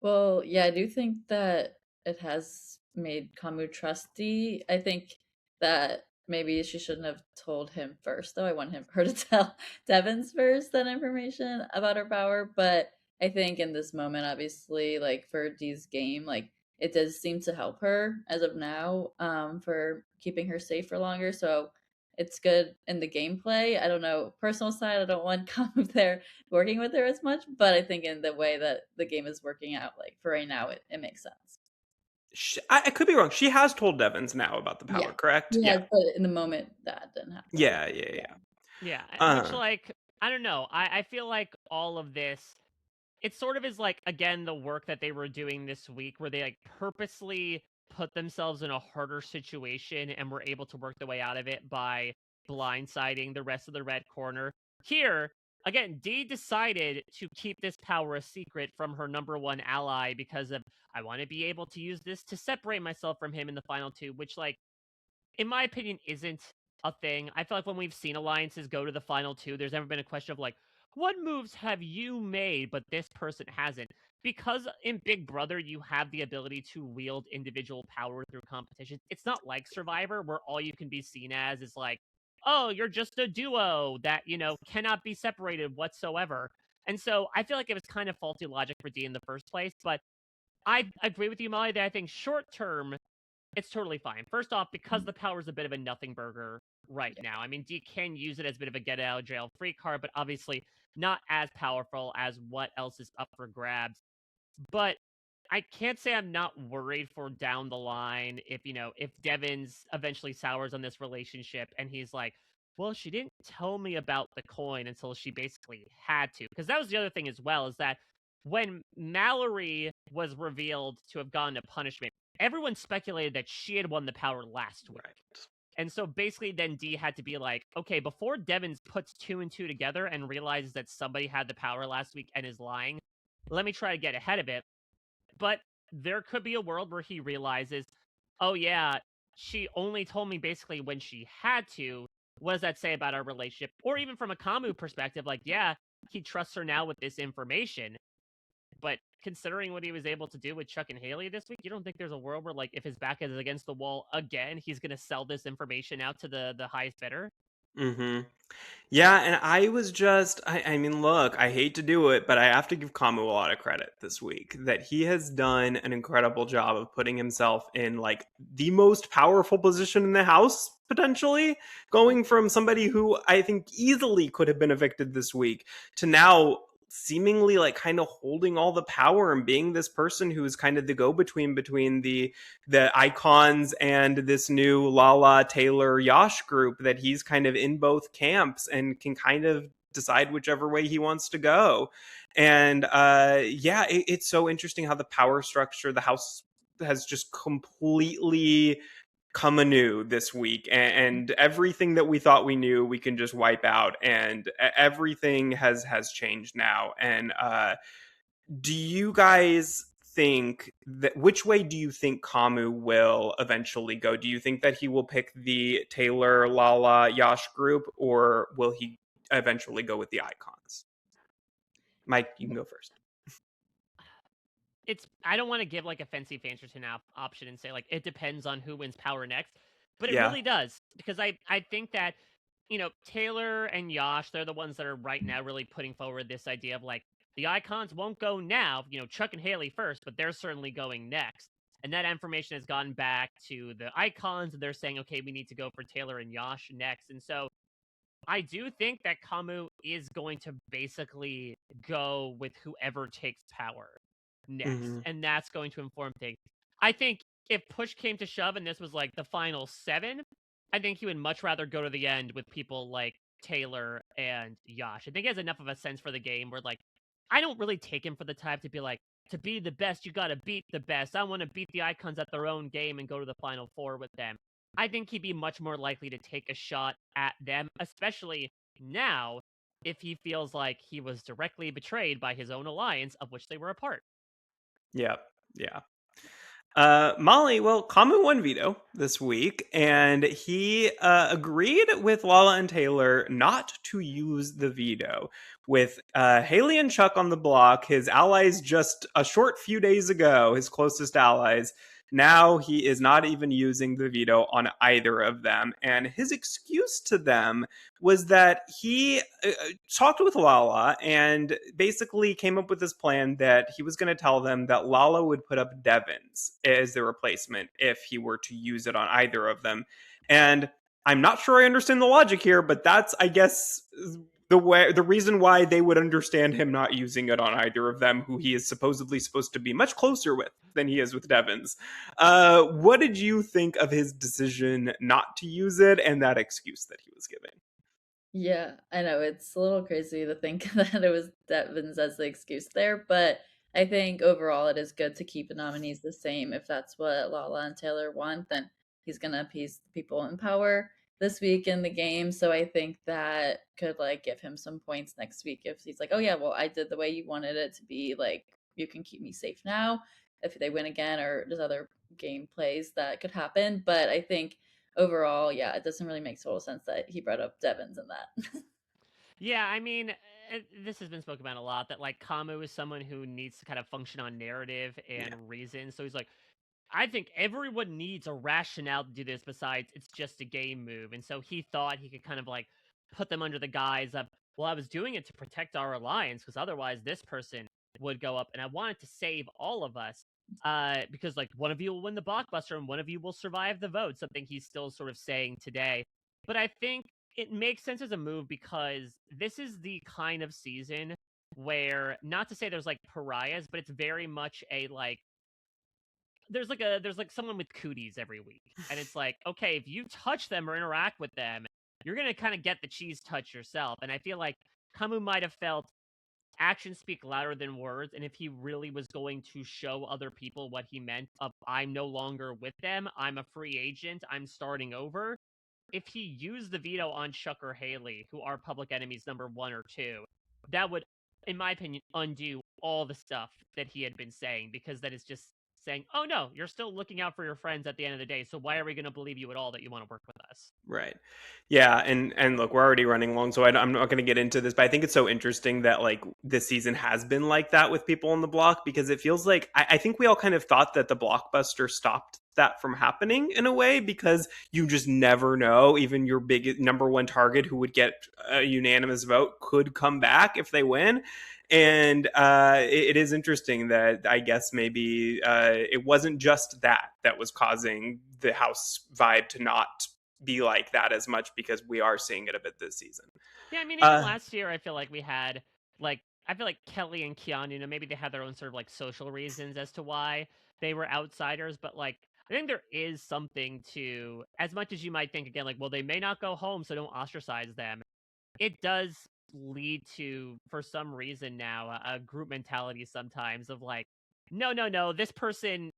Well, yeah, I do think that it has made Kamu trusty. I think that maybe she shouldn't have told him first, though. I want her to tell Devins first that information about her power. But I think in this moment, obviously, like for Dee's game, like it does seem to help her as of now, for keeping her safe for longer. So it's good in the gameplay. I don't know, personal side, I don't want Kamu there working with her as much, but I think in the way that the game is working out, like for right now, it makes sense. I could be wrong. She has told Devins now about the power, Yeah. correct? Yeah, but in the moment that didn't happen. Yeah. Yeah, which, like, I don't know. I feel like all of this, it sort of is like, again, the work that they were doing this week, where they like purposely put themselves in a harder situation and were able to work their way out of it by blindsiding the rest of the red corner. Here, again, Dee decided to keep this power a secret from her number one ally because of, I want to be able to use this to separate myself from him in the final two, which, like, in my opinion, isn't a thing. I feel like when we've seen alliances go to the final two, there's never been a question of like, what moves have you made but this person hasn't? Because in Big Brother, you have the ability to wield individual power through competition. It's not like Survivor, where all you can be seen as is like, oh, you're just a duo that, cannot be separated whatsoever. And so I feel like it was kind of faulty logic for Dee in the first place. But I agree with you, Molly, that I think short term, it's totally fine. First off, because the power is a bit of a nothing burger right now. I mean, D can use it as a bit of a get out of jail free card, but obviously not as powerful as what else is up for grabs. But I can't say I'm not worried for down the line if, if Devins eventually sours on this relationship and he's like, well, she didn't tell me about the coin until she basically had to. Because that was the other thing as well, is that when Mallory was revealed to have gone to punishment, everyone speculated that she had won the power last week. Right. And so basically then D had to be like, okay, before Devins puts 2 and 2 together and realizes that somebody had the power last week and is lying, let me try to get ahead of it. But there could be a world where he realizes, oh yeah, she only told me basically when she had to. What does that say about our relationship? Or even from a Kamu perspective, like, yeah, he trusts her now with this information. But considering what he was able to do with Chuck and Haley this week, you don't think there's a world where, like, if his back is against the wall again, he's going to sell this information out to the highest bidder? Mm-hmm. Yeah, and I was just, I mean, look, I hate to do it, but I have to give Kamu a lot of credit this week that he has done an incredible job of putting himself in like the most powerful position in the house, potentially, going from somebody who I think easily could have been evicted this week to now seemingly like kind of holding all the power and being this person who's kind of the go-between between the icons and this new Lala Taylor Yash group, that he's kind of in both camps and can kind of decide whichever way he wants to go. And yeah, it's so interesting how the power structure, the house has just completely come anew this week, and everything that we thought we knew we can just wipe out, and everything has changed now. And do you guys think that, which way do you think Kamu will eventually go? Do you think that he will pick the Taylor Lala Yash group, or will he eventually go with the icons? Mike, you can go first. I don't want to give like a fancy Fancherton option and say like it depends on who wins power next, but it Yeah. really does, because I think that Taylor and Yash, they're the ones that are right now really putting forward this idea of like the icons won't go now, Chuck and Haley first, but they're certainly going next. And that information has gone back to the icons, and they're saying, okay, we need to go for Taylor and Yash next. And so I do think that Kamu is going to basically go with whoever takes power next, Mm-hmm. and that's going to inform things. I think if push came to shove and this was like the final 7, I think he would much rather go to the end with people like Taylor and Yash. I think he has enough of a sense for the game where, like, I don't really take him for the type to be like, to be the best, you gotta beat the best. I want to beat the icons at their own game and go to the final 4 with them. I think he'd be much more likely to take a shot at them, especially now, if he feels like he was directly betrayed by his own alliance of which they were a part. Yeah. Yeah. Molly, well, Kamu won veto this week, and he agreed with Lala and Taylor not to use the veto. With Haley and Chuck on the block, his allies just a short few days ago, his closest allies, now he is not even using the veto on either of them. And his excuse to them was that he talked with Lala and basically came up with this plan that he was going to tell them that Lala would put up Devins as their replacement if he were to use it on either of them. And I'm not sure I understand the logic here, but that's, I guess, the reason why they would understand him not using it on either of them, who he is supposedly supposed to be much closer with than he is with Devins. What did you think of his decision not to use it and that excuse that he was giving? Yeah, I know it's a little crazy to think that it was Devins as the excuse there, but I think overall it is good to keep the nominees the same. If that's what Lala and Taylor want, then he's gonna appease the people in power this week in the game. So I think that could like give him some points next week if he's like, oh yeah, well I did the way you wanted it to be. Like you can keep me safe now. If they win again, or there's other game plays that could happen, but I think overall, yeah, it doesn't really make total sense that he brought up Devins in that. Yeah, I mean, this has been spoken about a lot, that like Kamu is someone who needs to kind of function on narrative and Yeah. reason. So he's like, I think everyone needs a rationale to do this besides it's just a game move. And so he thought he could kind of like put them under the guise of, well, I was doing it to protect our alliance because otherwise this person would go up and I wanted to save all of us. because like one of you will win the blockbuster and one of you will survive the vote, something he's still sort of saying today. But I think it makes sense as a move because this is the kind of season where, not to say there's like pariahs, but it's very much a like there's like someone with cooties every week. And it's like, okay, if you touch them or interact with them, you're gonna kind of get the cheese touch yourself. And I feel like Camus might have felt actions speak louder than words, and if he really was going to show other people what he meant of I'm no longer with them, I'm a free agent, I'm starting over, if he used the veto on Chuck or Haley, who are public enemies number 1 or 2, that would, in my opinion, undo all the stuff that he had been saying, because that is just saying, oh no, you're still looking out for your friends at the end of the day, so why are we going to believe you at all that you want to work with us? Right. Yeah, and look, we're already running long, so I'm not going to get into this, but I think it's so interesting that like this season has been like that with people on the block, because it feels like I think we all kind of thought that the blockbuster stopped that from happening in a way, because you just never know. Even your big number one target who would get a unanimous vote could come back if they win. And it is interesting that I guess maybe it wasn't just that was causing the House vibe to not be like that as much, because we are seeing it a bit this season. Yeah, I mean, even last year, I feel like we had, like, I feel like Kelly and Keanu, maybe they had their own sort of, like, social reasons as to why they were outsiders, but, like, I think there is something to, as much as you might think, again, like, well, they may not go home, so don't ostracize them. It does lead to, for some reason now, a group mentality sometimes of, like, no, this person,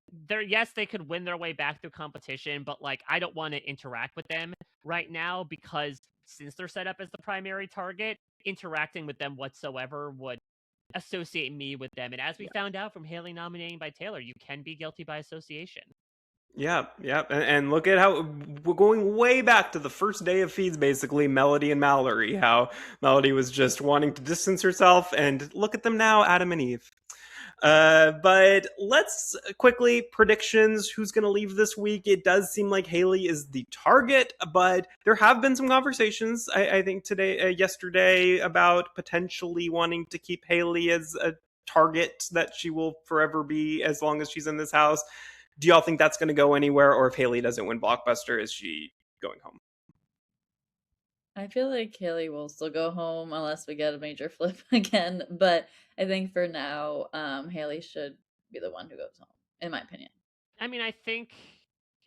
yes, they could win their way back through competition, but, like, I don't want to interact with them right now, because since they're set up as the primary target, interacting with them whatsoever would associate me with them. And as we found out from Haley nominating by Taylor, you can be guilty by association. Yeah. And look at how we're going way back to the first day of feeds, basically, Melody and Mallory, how Melody was just wanting to distance herself, and look at them now, Adam and Eve. But let's quickly predictions. Who's going to leave this week? It does seem like Haley is the target, but there have been some conversations, I think yesterday, about potentially wanting to keep Haley as a target that she will forever be as long as she's in this house. Do y'all think that's going to go anywhere, or if Haley doesn't win Blockbuster, is she going home? I feel like Haley will still go home unless we get a major flip again. But I think for now, Haley should be the one who goes home, in my opinion. I mean, I think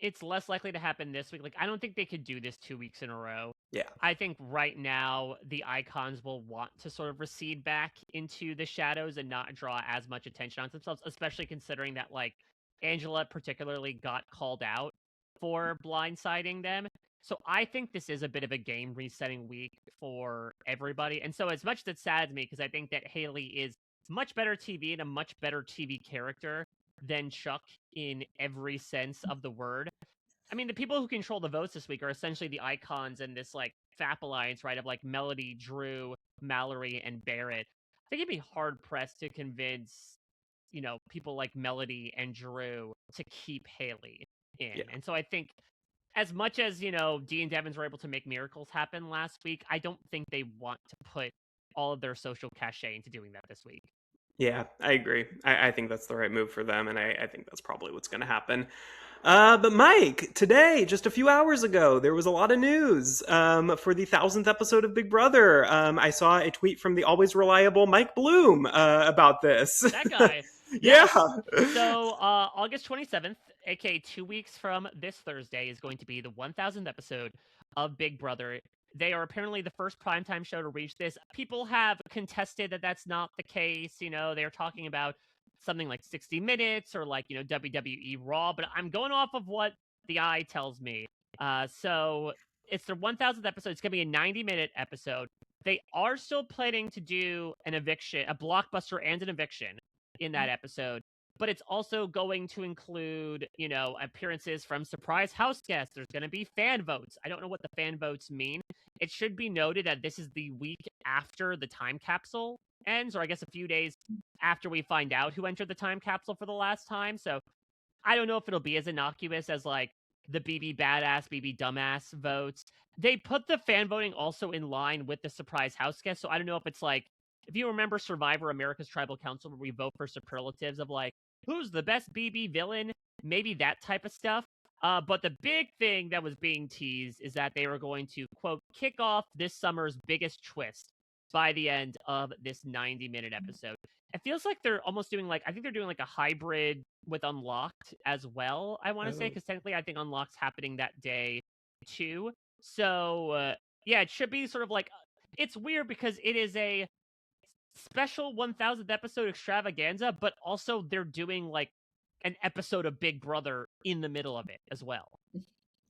it's less likely to happen this week. Like, I don't think they could do this 2 weeks in a row. Yeah. I think right now the icons will want to sort of recede back into the shadows and not draw as much attention on themselves, especially considering that, like, Angela particularly got called out for blindsiding them. So I think this is a bit of a game resetting week for everybody. And so as much as it saddens me, because I think that Haley is much better TV and a much better TV character than Chuck in every sense of the word. I mean, the people who control the votes this week are essentially the icons in this, like, FAP alliance, right, of, like, Melody, Drew, Mallory, and Barrett. I think it'd be hard-pressed to convince, people like Melody and Drew to keep Haley in. Yeah. And so I think, as much as, Dee and Devins were able to make miracles happen last week, I don't think they want to put all of their social cachet into doing that this week. Yeah, I agree. I think that's the right move for them, and I think that's probably what's going to happen. But Mike, today, just a few hours ago, there was a lot of news for the 1000th episode of Big Brother. I saw a tweet from the always reliable Mike Bloom about this. That guy. Yeah. So August 27th, aka 2 weeks from this Thursday, is going to be the 1000th episode of Big Brother. They are apparently the first primetime show to reach this. People have contested that that's not the case. They're talking about something like 60 Minutes or like, WWE Raw, but I'm going off of what the eye tells me. So it's their 1000th episode. It's going to be a 90-minute episode. They are still planning to do an eviction, a blockbuster and an eviction in that episode. But it's also going to include, appearances from surprise house guests. There's going to be fan votes. I don't know what the fan votes mean. It should be noted that this is the week after the time capsule ends, or I guess a few days after we find out who entered the time capsule for the last time. So I don't know if it'll be as innocuous as, like, the BB badass, BB dumbass votes. They put the fan voting also in line with the surprise house guest. So I don't know if it's like, if you remember Survivor America's Tribal Council, where we vote for superlatives of, like, who's the best BB villain, maybe that type of stuff. But the big thing that was being teased is that they were going to, quote, kick off this summer's biggest twist by the end of this 90-minute episode. It feels like they're almost doing I think they're doing a hybrid with Unlocked as well, I want to say, because technically I think Unlocked's happening that day too. So, yeah, it should be sort of it's weird because it is a special 1000th episode extravaganza, but also they're doing an episode of Big Brother in the middle of it as well.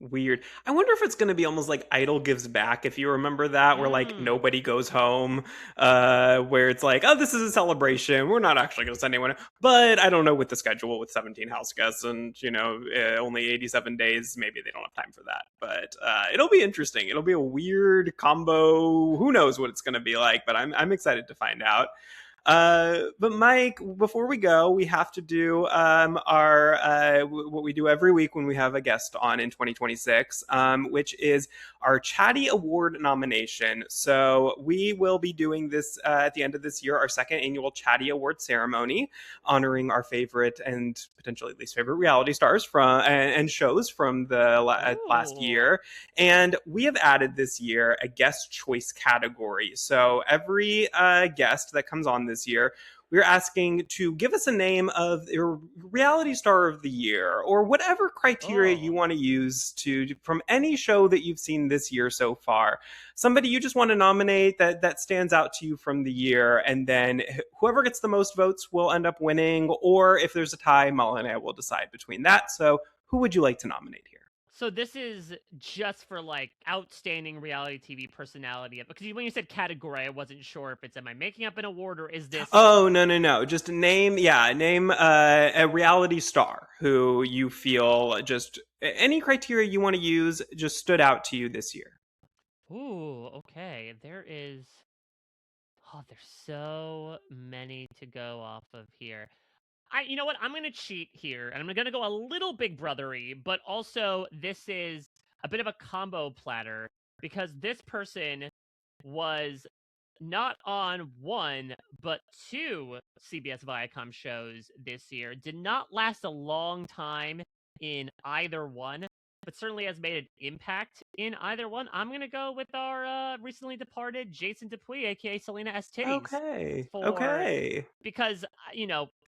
Weird. I wonder if it's going to be almost like Idol Gives Back, if you remember that, where nobody goes home, where it's oh, this is a celebration. We're not actually going to send anyone. But I don't know with the schedule with 17 house guests and, only 87 days. Maybe they don't have time for that. But it'll be interesting. It'll be a weird combo. Who knows what it's going to be like, but I'm excited to find out. But Mike, before we go, we have to do our what we do every week when we have a guest on in 2026, which is our Chatty Award nomination. So we will be doing this at the end of this year, our second annual Chatty Award ceremony, honoring our favorite and potentially least favorite reality stars from and shows from the last year. And we have added this year a guest choice category. So every guest that comes on this year, we're asking to give us a name of your reality star of the year, or whatever criteria you want to use from any show that you've seen this year so far. Somebody you just want to nominate that stands out to you from the year, and then whoever gets the most votes will end up winning, or if there's a tie, Molly and I will decide between that. So who would you like to nominate here? So this is just for outstanding reality TV personality, because when you said category, I wasn't sure if it's, am I making up an award, or is this? Oh, no. Just name a reality star who you feel just any criteria you want to use just stood out to you this year. Ooh, okay. There's so many to go off of here. You know what? I'm going to cheat here, and I'm going to go a little Big Brother-y, but also this is a bit of a combo platter, because this person was not on one, but two CBS Viacom shows this year. Did not last a long time in either one, but certainly has made an impact in either one. I'm going to go with our recently departed Jason Dupuis, aka Selena S. Titties. Okay. Because,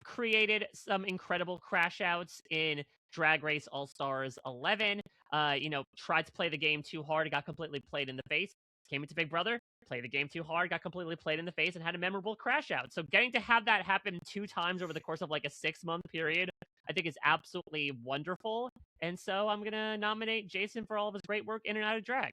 created some incredible crash outs in Drag Race All-Stars 11. Tried to play the game too hard, got completely played in the face. Came into Big Brother, played the game too hard, got completely played in the face, and had a memorable crash out. So getting to have that happen 2 times over the course of a 6-month period, I think is absolutely wonderful. And so I'm going to nominate Jason for all of his great work in and out of drag.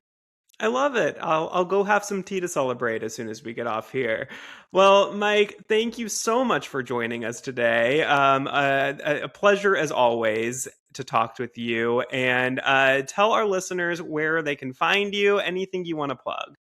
I love it. I'll go have some tea to celebrate as soon as we get off here. Well, Mike, thank you so much for joining us today. A pleasure as always to talk with you, and tell our listeners where they can find you, anything you want to plug.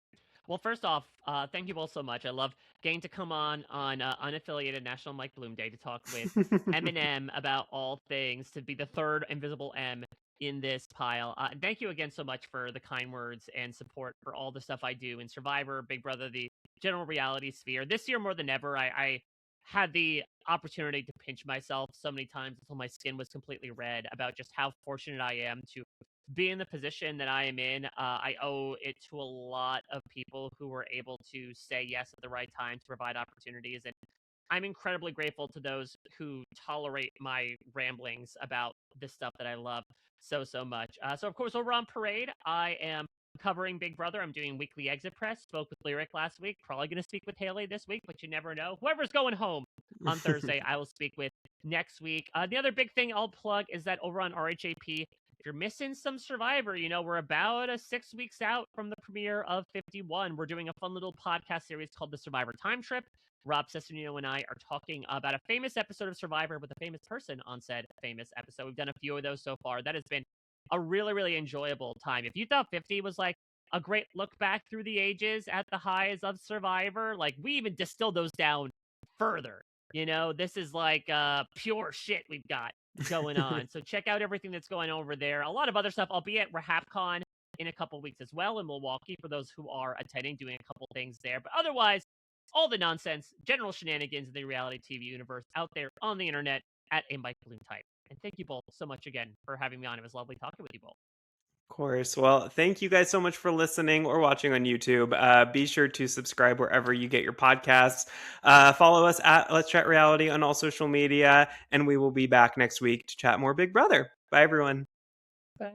Well, first off, thank you both so much. I love getting to come on unaffiliated National Mike Bloom Day to talk with Eminem about all things, to be the third invisible M in this pile. And thank you again so much for the kind words and support for all the stuff I do in Survivor, Big Brother, the general reality sphere. This year more than ever, I had the opportunity to pinch myself so many times until my skin was completely red about just how fortunate I am to be in the position that I am in. I owe it to a lot of people who were able to say yes at the right time to provide opportunities. And I'm incredibly grateful to those who tolerate my ramblings about this stuff that I love so much. So, of course, over on Parade, I am covering Big Brother. I'm doing weekly exit press. Spoke with Lyric last week. Probably going to speak with Haley this week, but you never know. Whoever's going home on Thursday, I will speak with next week. The other big thing I'll plug is that over on RHAP, if you're missing some Survivor, we're about 6 weeks out from the premiere of 51. We're doing a fun little podcast series called The Survivor Time Trip. Rob Cesternino and I are talking about a famous episode of Survivor with a famous person on said famous episode. We've done a few of those so far. That has been a really, really enjoyable time. If you thought 50 was a great look back through the ages at the highs of Survivor, we even distilled those down further. This is pure shit we've got going on. So check out everything that's going on over there. A lot of other stuff. I'll be at RHAPCon in a couple weeks as well in Milwaukee for those who are attending, doing a couple things there. But otherwise, all the nonsense, general shenanigans in the reality TV universe out there on the internet at a Mike Bloom type. And thank you both so much again for having me on. It was lovely talking with you both. Of course. Well, thank you guys so much for listening or watching on YouTube. Be sure to subscribe wherever you get your podcasts. Follow us at Let's Chat Reality on all social media, and we will be back next week to chat more Big Brother. Bye, everyone. Bye.